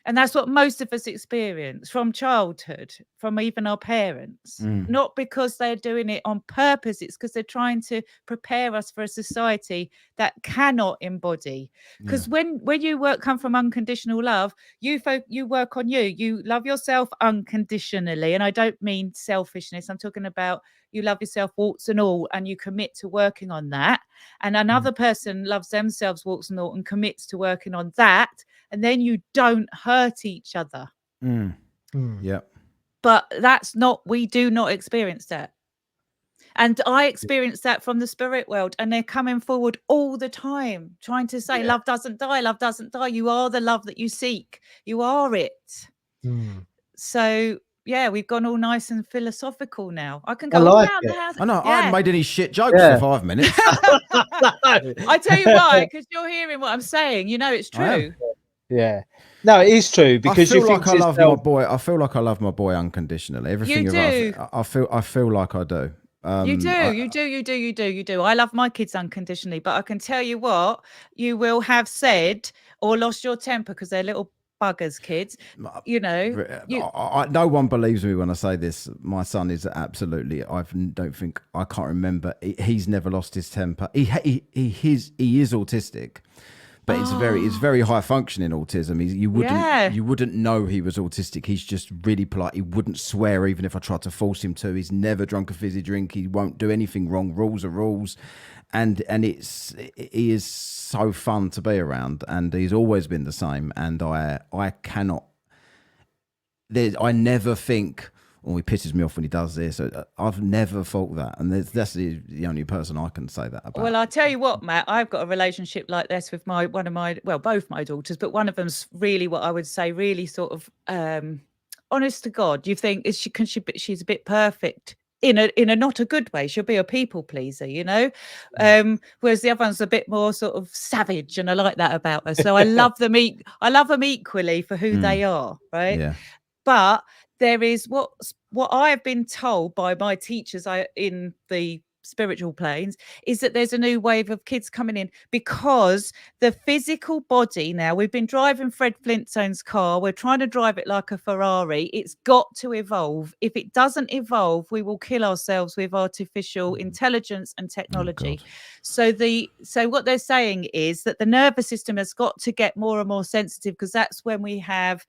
And that's what most of us experience from childhood, from even our parents, not because they're doing it on purpose. It's because they're trying to prepare us for a society that cannot embody. Because when you come from unconditional love, you work on you. You love yourself unconditionally. And I don't mean selfishness. I'm talking about you love yourself warts and all, and you commit to working on that. And another person loves themselves warts and all and commits to working on that. And then you don't hurt each other. Yeah. But we do not experience that. And I experience that from the spirit world, and they're coming forward all the time, trying to say, love doesn't die. Love doesn't die. You are the love that you seek. You are it. So yeah, we've gone all nice and philosophical now. I can go all around the house. I know. I haven't made any shit jokes for 5 minutes. I tell you why, because you're hearing what I'm saying. It's true. Yeah. No, it is true, because I feel like I love my boy. I feel like I love my boy unconditionally. Everything you do. I feel like I do. You do. I love my kids unconditionally, but I can tell you what, you will have said or lost your temper because they're little buggers, kids. No one believes me when I say this. My son is absolutely. I can't remember. He's never lost his temper. He is autistic. But it's very high functioning autism. You wouldn't know he was autistic. He's just really polite. He wouldn't swear even if I tried to force him to. He's never drunk a fizzy drink. He won't do anything wrong. Rules are rules, and he is so fun to be around. And he's always been the same. And I never think. He pisses me off when he does this. I've never thought that, and that's the only person I can say that about. Well, I'll tell you what, Matt. I've got a relationship like this with both my daughters, but one of them's really what I would say, really sort of honest to God. You think she's a bit perfect in a not a good way. She'll be a people pleaser, whereas the other one's a bit more sort of savage, and I like that about her. So I love them. I love them equally for who they are, right? Yeah. But there is what I have been told by my teachers in the spiritual planes, is that there's a new wave of kids coming in, because the physical body, now we've been driving Fred Flintstone's car, we're trying to drive it like a Ferrari. It's got to evolve. If it doesn't evolve, we will kill ourselves with artificial intelligence and technology. So what they're saying is that the nervous system has got to get more and more sensitive, because that's when we have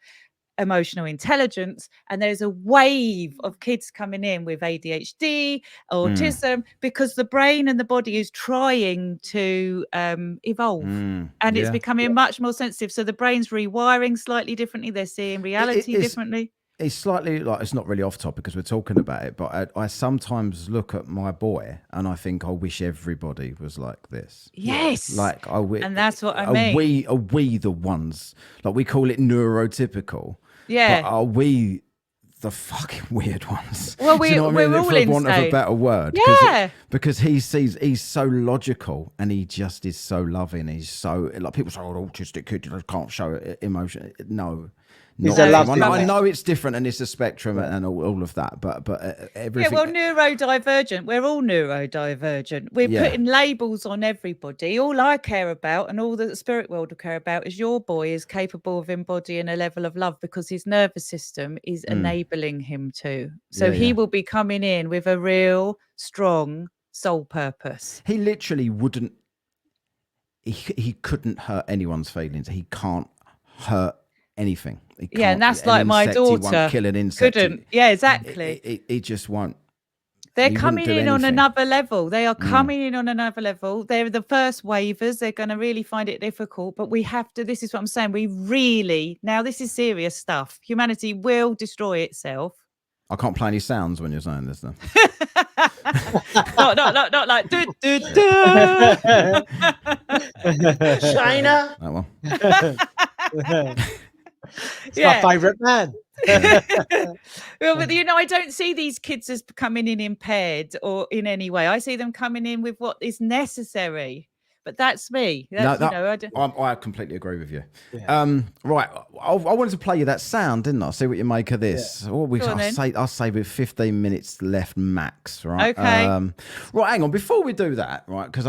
emotional intelligence, and there's a wave of kids coming in with ADHD, autism, because the brain and the body is trying to evolve, and it's becoming much more sensitive. So the brain's rewiring slightly differently. They're seeing reality differently. It's slightly like, it's not really off topic because we're talking about it, but I sometimes look at my boy and I think I wish everybody was like this. Yes. Like and that's what I mean. Are we the ones, like we call it neurotypical? Yeah. But are we the fucking weird ones? Well, we're all insane. For want of a better word. Yeah. Because he's so logical and he just is so loving. He's so, like, people say, oh, autistic kid can't show emotion. No. I know it's different and it's a spectrum and all of that, but everything. Yeah, well, neurodivergent. We're all neurodivergent. We're putting labels on everybody. All I care about, and all that the spirit world will care about, is your boy is capable of embodying a level of love because his nervous system is enabling him to. So he will be coming in with a real strong soul purpose. He literally wouldn't. He couldn't hurt anyone's feelings. He can't hurt anything. Yeah, and that's like my daughter. He won't kill an insect. Couldn't. Yeah, exactly. He just won't. They're coming in on another level. They are coming in on another level. They're the first wavers. They're going to really find it difficult, but we have to, this is what I'm saying. We really, now this is serious stuff. Humanity will destroy itself. I can't play any sounds when you're saying this though. not like do. China. That one. It's my favourite man. Well, but I don't see these kids as coming in impaired or in any way. I see them coming in with what is necessary. But that's me. I completely agree with you. Yeah. Right, I wanted to play you that sound, didn't I? See what you make of this. Yeah. I'll say with 15 minutes left max. Right. Okay. Right, hang on. Before we do that, right? Because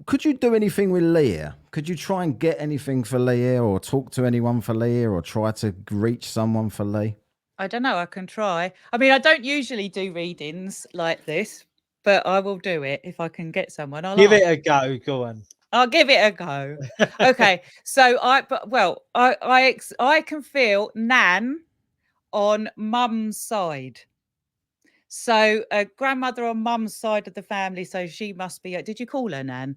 could you do anything with Leah? Could you try and get anything for Leah, or talk to anyone for Leah, or try to reach someone for Lee? I don't know. I can try. I mean, I don't usually do readings like this, but I will do it if I can get someone. Give it a go. Go on. I'll give it a go. Okay. So I can feel Nan on mum's side. So a grandmother on mum's side of the family. So she must be. Did you call her Nan?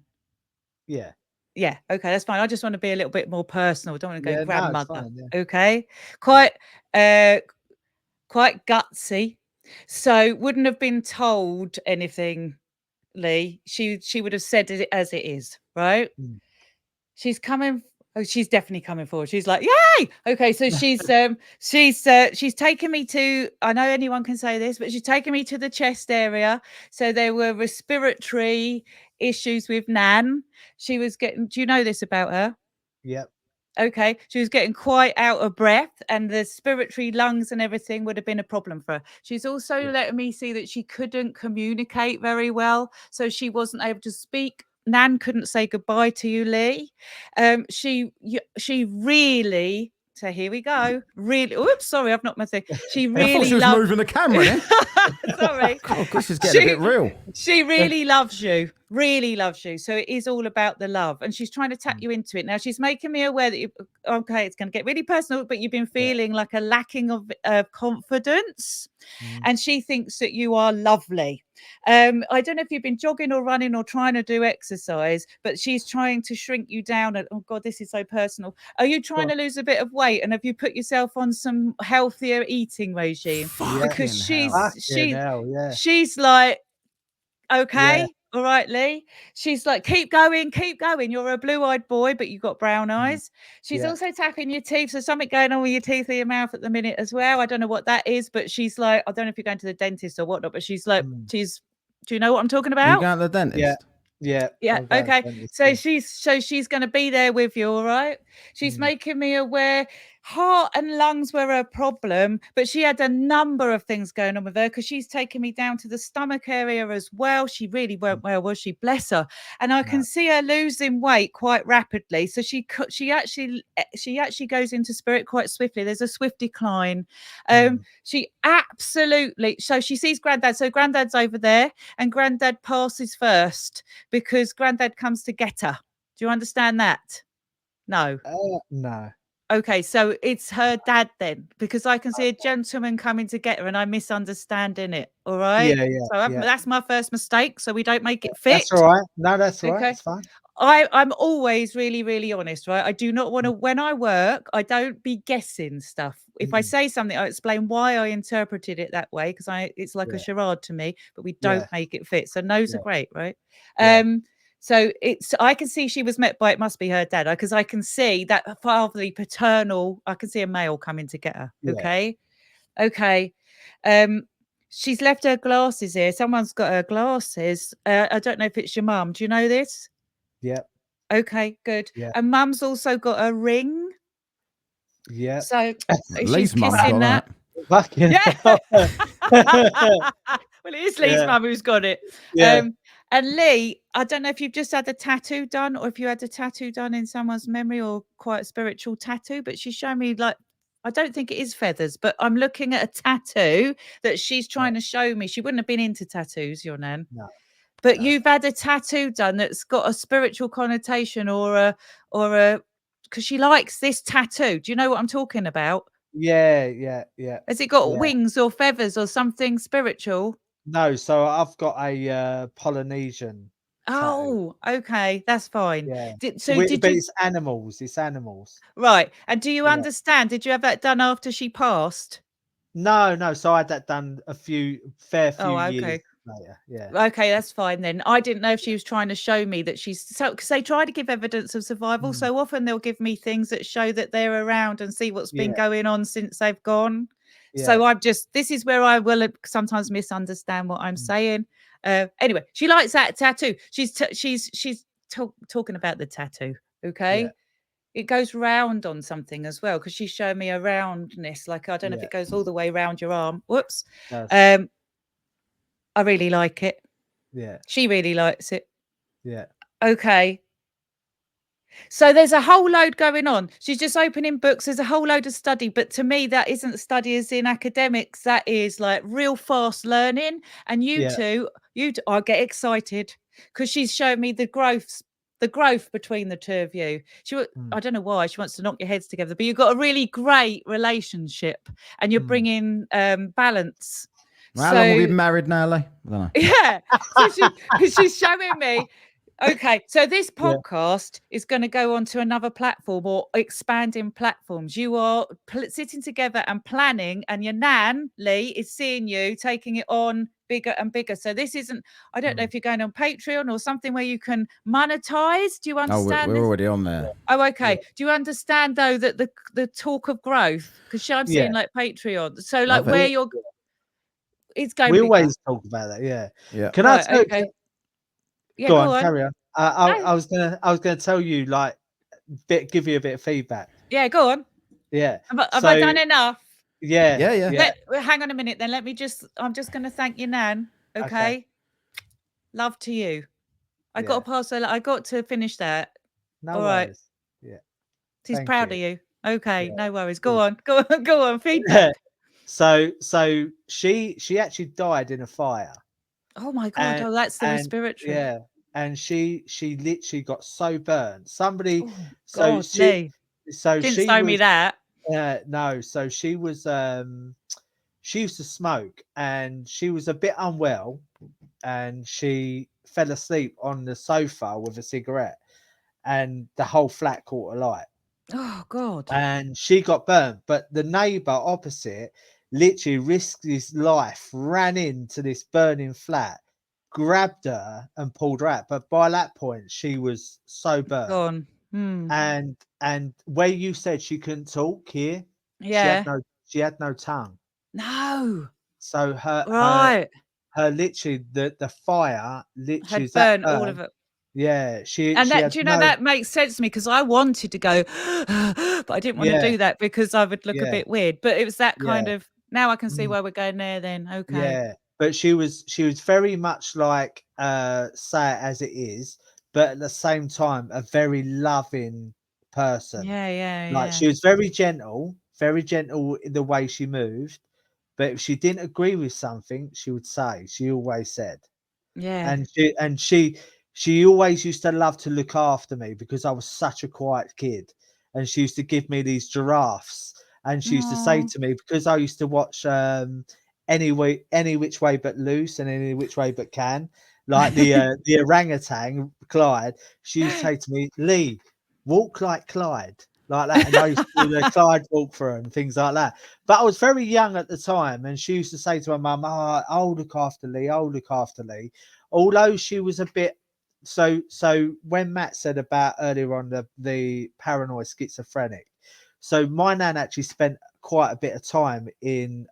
Yeah. Yeah. Okay. That's fine. I just want to be a little bit more personal. I don't want to go grandmother. Fine, yeah. Okay. Quite gutsy. So wouldn't have been told anything, Lee. She would have said it as it is, right? She's coming. Oh, she's definitely coming forward. She's like, yay! Okay, so she's taken me to. I know anyone can say this, but she's taken me to the chest area. So there were respiratory issues with Nan. She was getting. Do you know this about her? Yep. Okay, she was getting quite out of breath, and the respiratory lungs and everything would have been a problem for her. She's also letting me see that she couldn't communicate very well, so she wasn't able to speak. Nan couldn't say goodbye to you, Lee. She really. So here we go. Really, oops, sorry, I've knocked my thing. She really I thought she was moving the camera. Yeah? Sorry, this is getting a bit real. She really loves you. Really loves you. So it is all about the love, and she's trying to tap you into it. Now she's making me aware that it's going to get really personal, but you've been feeling like a lacking of confidence, and she thinks that you are lovely. I don't know if you've been jogging or running or trying to do exercise, but she's trying to shrink you down. And, oh God, this is so personal. Are you trying to lose a bit of weight, and have you put yourself on some healthier eating regime? Because she's like, okay. Yeah. All right, Lee. She's like, keep going. You're a blue-eyed boy, but you've got brown eyes. She's also tapping your teeth. So something going on with your teeth or your mouth at the minute as well. I don't know what that is, but she's like, I don't know if you're going to the dentist or whatnot, but she's like, do you know what I'm talking about? You going to the dentist? Yeah. Okay. So she's going to be there with you. All right. She's making me aware heart and lungs were a problem, but she had a number of things going on with her because she's taken me down to the stomach area as well. She really weren't well, was she? Bless her. And I can see her losing weight quite rapidly. So she actually goes into spirit quite swiftly. There's a swift decline. She absolutely, so she sees Granddad. So Granddad's over there and Granddad passes first because Granddad comes to get her. Do you understand that? No. No. Okay, so it's her dad then, because I can see a gentleman coming to get her and I'm misunderstanding it. All right. Yeah, yeah. So that's my first mistake. So we don't make it fit. That's all right. No, that's all right. It's fine. I'm always really, really honest, right? I do not want to, when I work, I don't be guessing stuff. If I say something, I explain why I interpreted it that way, because it's like a charade to me, but we don't make it fit. So no's are great, right? So I can see she was met by, it must be her dad, because I can see that fatherly paternal, I can see a male coming to get her. Okay. Okay. She's left her glasses here. Someone's got her glasses. I don't know if it's your mum. Do you know this? Yeah. Okay, good. Yeah. And mum's also got a ring. Yeah. So Lee's mum got that. Yeah. Well, it is Lee's mum who's got it. Yeah. And Lee, I don't know if you've just had a tattoo done or if you had a tattoo done in someone's memory or quite a spiritual tattoo, but she's showing me like, I don't think it is feathers, but I'm looking at a tattoo that she's trying to show me. She wouldn't have been into tattoos, your nan. No. But you've had a tattoo done that's got a spiritual connotation or a because she likes this tattoo. Do you know what I'm talking about? Yeah, yeah, yeah. Has it got wings or feathers or something spiritual? No, so I've got a Polynesian tattoo. Oh, okay, that's fine. Yeah. But it's animals. It's animals. Right. And do you understand? Did you have that done after she passed? No. So I had that done a fair few years later. Yeah. Okay, that's fine then. I didn't know if she was trying to show me that she's so, because they try to give evidence of survival. So often they'll give me things that show that they're around and see what's been going on since they've gone. Yeah. So this is where I will sometimes misunderstand what I'm saying. Anyway, she likes that tattoo. She's talking about the tattoo. Okay. Yeah. It goes round on something as well, because she's showing me a roundness. Like, I don't know if it goes all the way around your arm. Whoops. I really like it. Yeah. She really likes it. Yeah. Okay. So there's a whole load going on. She's just opening books. There's a whole load of study. But to me, that isn't study as in academics. That is like real fast learning. And you two, I get excited because she's showing me the growth between the two of you. I don't know why she wants to knock your heads together, but you've got a really great relationship and you're bringing balance. How long have we been married now, Lee? I don't know. Yeah. So she's showing me. Okay, so this podcast is going to go on to another platform or expanding platforms. You are sitting together and planning, and your nan, Lee, is seeing you taking it on bigger and bigger. So this isn't, I don't know if you're going on Patreon or something where you can monetize. Do you understand? We're already on there. Oh, okay. Yeah. Do you understand, though, that the talk of growth, because I'm seeing like Patreon. So like where you're, it's going we bigger. always talk about that. Yeah. Can I tell you? Yeah, go on, carry on. I was gonna tell you, like, give you a bit of feedback. Yeah, go on. Yeah. Have I done enough? Yeah. Hang on a minute, then. I'm just gonna thank you, Nan. Okay. Love to you. I got to pass. I got to finish that. No All worries. right. Yeah. He's proud of you. Okay. No worries. Go on. Go on. Feedback. Yeah. So she actually died in a fire. Oh my God! That's the spiritual. Yeah, and she literally got so burnt. Somebody, didn't show me that. No, so she was she used to smoke, and she was a bit unwell, and she fell asleep on the sofa with a cigarette, and the whole flat caught alight. Oh God! And she got burnt, but the neighbour opposite literally risked his life, ran into this burning flat, grabbed her and pulled her out. But by that point, she was so burnt. Gone. And where you said she couldn't talk here, she had no tongue. No. So her literally the fire literally had burned all of it. Yeah, and that, do you know, that makes sense to me, because I wanted to go, but I didn't want to do that because I would look a bit weird. But it was that kind of, now I can see why we're going there then. Okay. Yeah, but she was very much like, say it as it is, but at the same time a very loving person. Like she was very gentle in the way she moved, but if she didn't agree with something, she would say. She always said. And she always used to love to look after me because I was such a quiet kid, and she used to give me these giraffes, and she used to say to me, because I used to watch Any Which Way But Loose and Any Which Way But Can, like the orangutan Clyde. She used to say to me, Lee, walk like Clyde, like that. And I used to do the Clyde walk for her and things like that. But I was very young at the time, and she used to say to my mum, I'll look after Lee, I'll look after Lee. Although she was a bit, so when Matt said about earlier on the paranoid schizophrenic, so my nan actually spent quite a bit of time in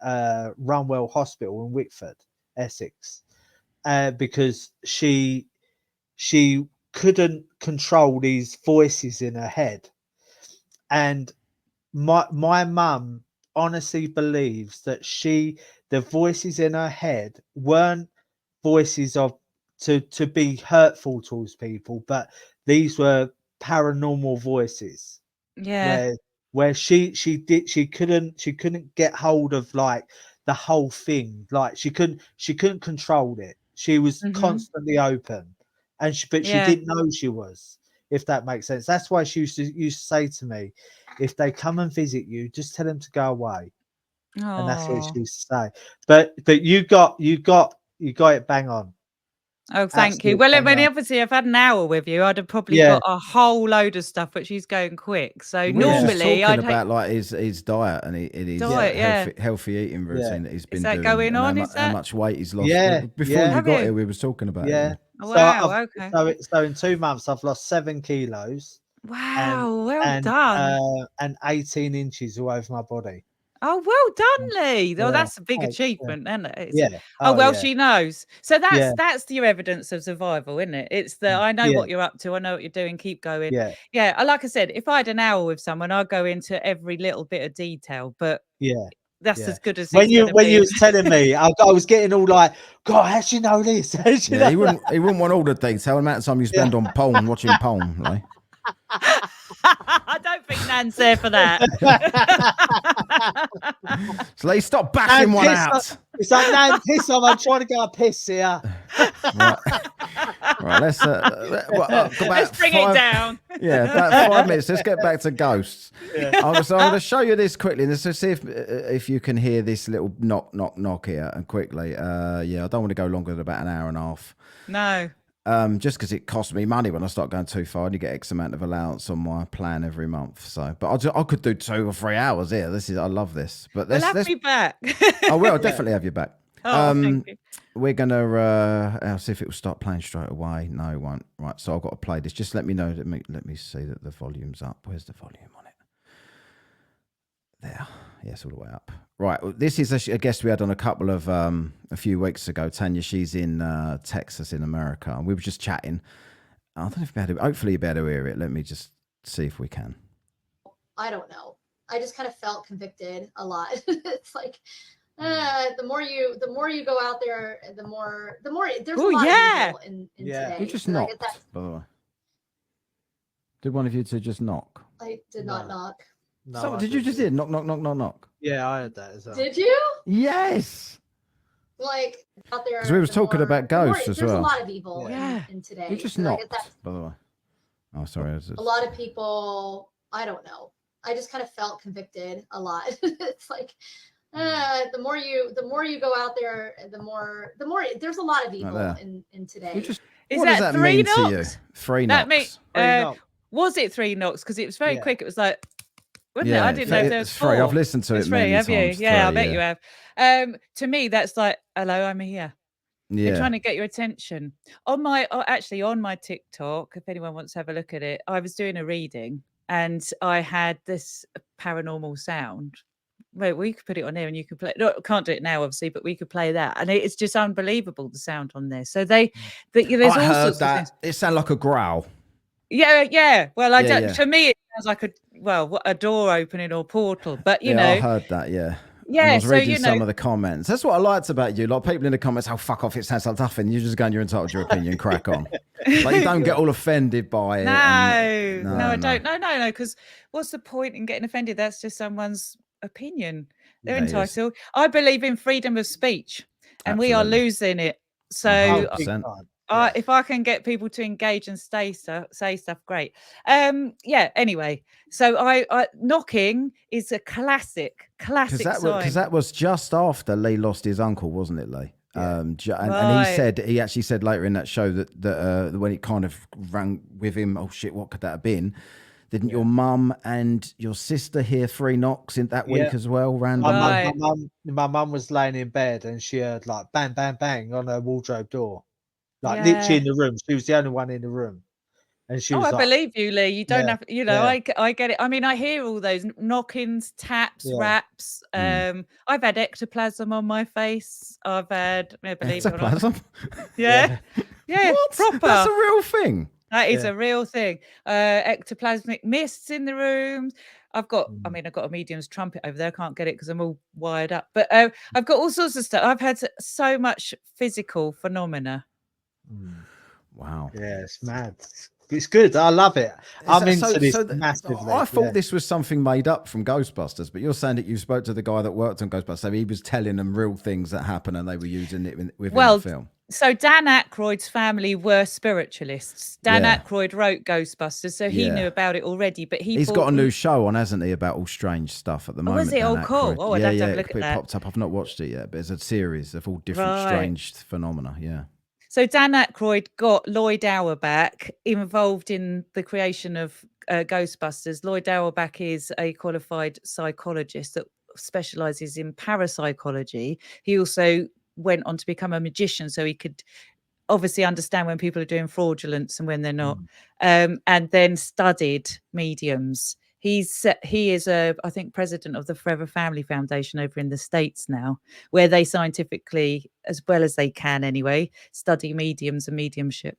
Runwell Hospital in Wickford, Essex, because she couldn't control these voices in her head. And my mum honestly believes that the voices in her head weren't voices of to be hurtful towards people, but these were paranormal voices. Where she couldn't get hold of like the whole thing. Like she couldn't control it. She was constantly open, and she didn't know she was, if that makes sense. That's why she used to say to me, if they come and visit you, just tell them to go away. And that's what she used to say. But you got it bang on. Oh, thank you. Well, I mean, obviously, I've had an hour with you. I'd have probably got a whole load of stuff, but she's going quick. So normally, I'd about like his diet and his healthy eating routine that he's been doing. Going on? How much weight he's lost? Yeah. Before you got here, we was talking about it. Yeah. Wow. Okay. So in 2 months, I've lost 7 kilos. Wow. Well done. And 18 inches all over my body. Oh, well done, Lee. Oh, that's a big achievement, isn't it? Yeah. She knows. So that's your evidence of survival, isn't it? It's the, I know what you're up to. I know what you're doing. Keep going. Yeah. Like I said, if I had an hour with someone, I'd go into every little bit of detail. But that's as good as when you was telling me, I was getting all like, God, how do you know this? He wouldn't want all the detail. The amount of time you spend on porn, watching porn, like. I don't think Nan's there for that. So they stop bashing one out. It's like, Nan, piss off. I'm trying to get a piss here. Right, let's bring it down. Yeah, about 5 minutes. Let's get back to ghosts. So I'm going to show you this quickly. Let's see if you can hear this little knock here and quickly. I don't want to go longer than about an hour and a half. No. Just because it costs me money when I start going too far, and you get X amount of allowance on my plan every month. So, but I could do 2 or 3 hours here. I love this. But let's have me back. I will definitely have you back. Thank you. We're gonna I'll see if it will start playing straight away. No, it won't. Right, so I've got to play this. Just let me know. Let me see that the volume's up. Where's the volume on it? There. Yes, all the way up. Right. This is a guest we had on a few weeks ago. Tanya, she's in Texas in America. And we were just chatting. I don't know if hopefully you'll be able to hear it. Let me just see if we can. I don't know. I just kind of felt convicted a lot. It's like, the more you go out there, the more there's a lot of people in today. Who just knocked, by the way? Did one of you two just knock? I did not knock. No, did you just hear knock? Yeah, I heard that as well. Did you? Yes. Like out there, because we was talking about ghosts as well. There's a lot of evil in today. Who just knocked, by the way? Oh, sorry. A lot of people. I don't know. I just kind of felt convicted a lot. It's like, the more you go out there, the more there's a lot of evil in today. What does that 3 knocks? To you? 3 knocks. Was it 3 knocks? Because it was very quick. It was like, wasn't it? I didn't know if there was 4. 3. I've listened to it many times. Have you? Yeah, I bet you have. To me, that's like, hello, I'm here. Yeah. They're trying to get your attention. On my TikTok, if anyone wants to have a look at it, I was doing a reading and I had this paranormal sound Well, we could put it on there and you could play. No, can't do it now, obviously, but we could play that, and it's just unbelievable the sound on there. So there's all heard sorts that. of things. It sounded like a growl. Yeah. Well, I don't. Yeah. For me, it sounds like a door opening or portal. But you know, I heard that. Yeah. Yeah. And I was reading some of the comments. That's what I liked about you. Like people in the comments, "Oh fuck off! It sounds like nothing." You just go and you're entitled to your opinion. Crack on. Like you don't get all offended by it. No, I don't. No. Because what's the point in getting offended? That's just someone's opinion. They're entitled. I believe in freedom of speech, and we are losing it. So if I can get people to engage and say stuff, great. Anyway, so I Knocking is a classic sign. Because that was just after Lee lost his uncle, wasn't it, Lee? Yeah. And he actually said later in that show that when it kind of rang with him, oh shit, what could that have been? Didn't your mum and your sister hear 3 knocks in that week as well? Randomly? My mum was laying in bed and she heard like bang, bang, bang on her wardrobe door, like literally in the room. She was the only one in the room, and she was. I believe you, Lee. You don't have, I get it. I mean, I hear all those knockings, taps, raps. I've had ectoplasm on my face. I've had ectoplasm. Yeah. What? Proper. That's a real thing. That is a real thing. Ectoplasmic mists in the rooms. I've got a medium's trumpet over there. I can't get it because I'm all wired up. But I've got all sorts of stuff. I've had so much physical phenomena. Wow. Yeah, it's mad. It's good. I love it. I'm into this massively. I thought this was something made up from Ghostbusters, but you're saying that you spoke to the guy that worked on Ghostbusters. So he was telling them real things that happened and they were using it within the film. So Dan Aykroyd's family were spiritualists. Dan Aykroyd wrote Ghostbusters, so he knew about it already. But he's got a new show on, hasn't he, about all strange stuff at the moment? Was it? Dan cool. Aykroyd. Oh, I'd have to have a look at that. It popped up. I've not watched it yet, but it's a series of all different strange phenomena. Yeah. So Dan Aykroyd got Lloyd Auerbach involved in the creation of Ghostbusters. Lloyd Auerbach is a qualified psychologist that specializes in parapsychology. He also went on to become a magician, so he could obviously understand when people are doing fraudulence and when they're not, and then studied mediums. He is I think president of the Forever Family Foundation over in the States now, where they scientifically, as well as they can anyway, study mediums and mediumship.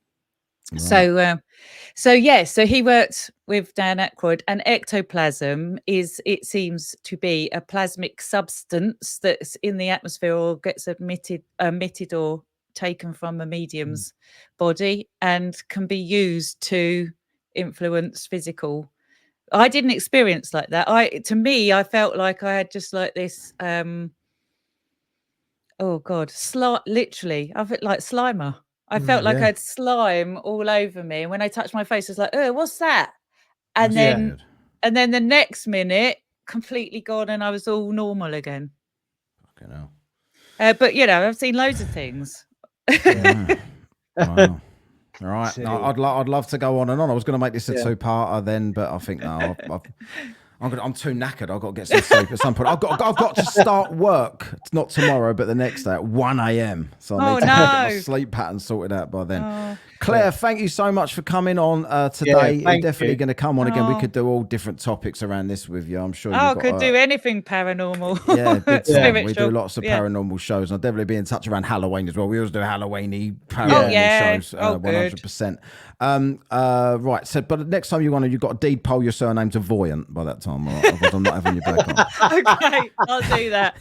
Right. So he worked with Dan Aykroyd, and ectoplasm it seems to be a plasmic substance that's in the atmosphere or gets emitted or taken from a medium's body and can be used to influence physical. I didn't experience like that. To me, I felt like I had just like this. Literally, I felt like Slimer. I felt like I had slime all over me, and when I touched my face, I was like, "Oh, what's that?" And then the next minute, completely gone, and I was all normal again. Fucking hell. But I've seen loads of things. Wow. All right. No, I'd love to go on and on. I was going to make this a 2-parter then, but I think no, I'm too knackered. I've got to get some sleep at some point. I've got to start work. It's not tomorrow, but the next day at 1 a.m. So I need to get my sleep pattern sorted out by then. Claire, thank you so much for coming on today. You're definitely going to come on again. We could do all different topics around this with you. I'm sure. I could do anything paranormal. Yeah, big time. We do lots of paranormal shows. I'll definitely be in touch around Halloween as well. We always do Halloween-y paranormal shows. 100%. Right. So, but next time you've got to deed poll your surname to Voyant by that time. All right? Otherwise, I'm not having you back on. Okay, I'll do that.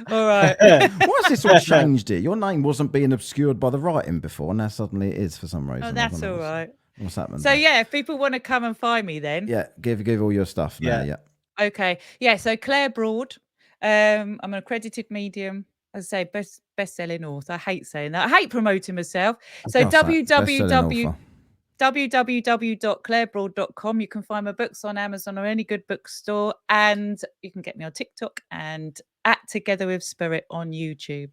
All right. Why has this all changed it? Your name wasn't being obscured by the writing before, and now suddenly it is for some reason. Oh, that's all right. What's happening? So if people want to come and find me, then give all your stuff. Yeah. Okay. Yeah. So Claire Broad. I'm an accredited medium. As I say, best-selling author. I hate saying that. I hate promoting myself. So www.clairebroad.com. You can find my books on Amazon or any good bookstore, and you can get me on TikTok and at Together with Spirit on YouTube.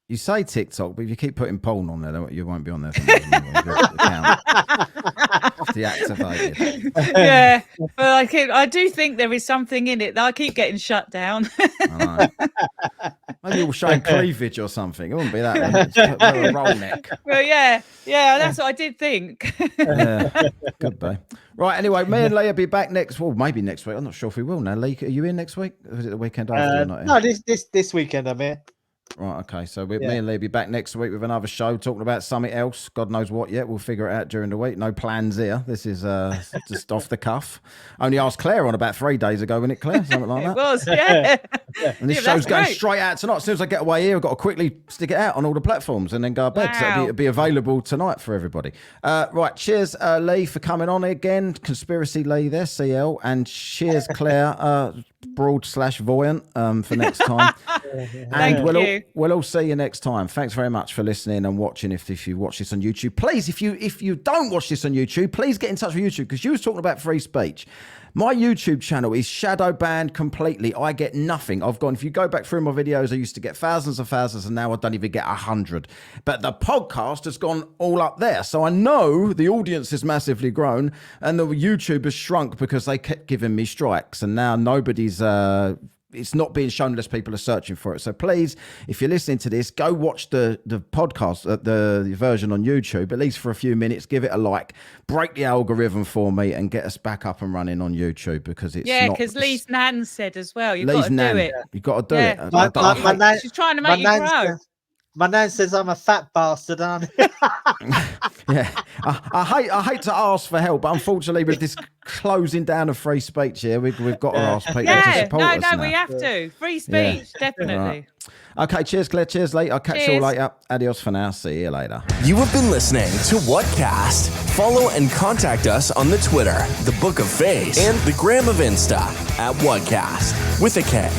You say TikTok, but if you keep putting porn on there, you won't be on there. Deactivated. Yeah, but I do think there is something in it that I keep getting shut down. I know. Maybe we'll show cleavage or something. It wouldn't be that. Wear a roll neck. Well, yeah, that's what I did think. Yeah, could be. Right, anyway, me and Lee will be back maybe next week. I'm not sure if we will now. Lee, are you in next week? Or is it the weekend after? You're not in? No, this weekend I'm here. Right, okay. So me and Lee will be back next week with another show talking about something else. God knows what yet. We'll figure it out during the week. No plans here. This is just off the cuff. Only asked Claire on about 3 days ago, wasn't it, Claire? Something like that. It was, yeah. And this show's going straight out tonight. As soon as I get away here, I've got to quickly stick it out on all the platforms and then go to bed. Wow. So it'll be available tonight for everybody. Right, cheers, Lee, for coming on again. Conspiracy Lee there, CL. And cheers, Claire, broad/voyant for next time. And we'll all see you next time. Thanks very much for listening and watching. If you watch this on YouTube, please, if you don't watch this on YouTube, please get in touch with YouTube, because you was talking about free speech. My YouTube channel is shadow banned completely. I get nothing. If you go back through my videos, I used to get thousands and thousands, and now I don't even get 100. But the podcast has gone all up there. So I know the audience has massively grown, and the YouTube has shrunk because they kept giving me strikes. And now nobody's... it's not being shown unless people are searching for it. So please, if you're listening to this, go watch the podcast, the version on YouTube, at least for a few minutes. Give it a like, break the algorithm for me, and get us back up and running on YouTube, because it's because Lee's nan said as well, you've got to do it. You've got to do it. She's trying to make you grow. My nan says I'm a fat bastard, aren't I? Yeah, I hate to ask for help, but unfortunately, with this closing down of free speech here, we've got to ask people to support us now. We have to. Free speech, definitely. Right. Okay, cheers, Claire. Cheers, Lee. I'll catch you all later. Adios for now. See you later. You have been listening to Whatcast. Follow and contact us on the Twitter, the Book of Face, and the Gram of Insta at Whatcast with a K.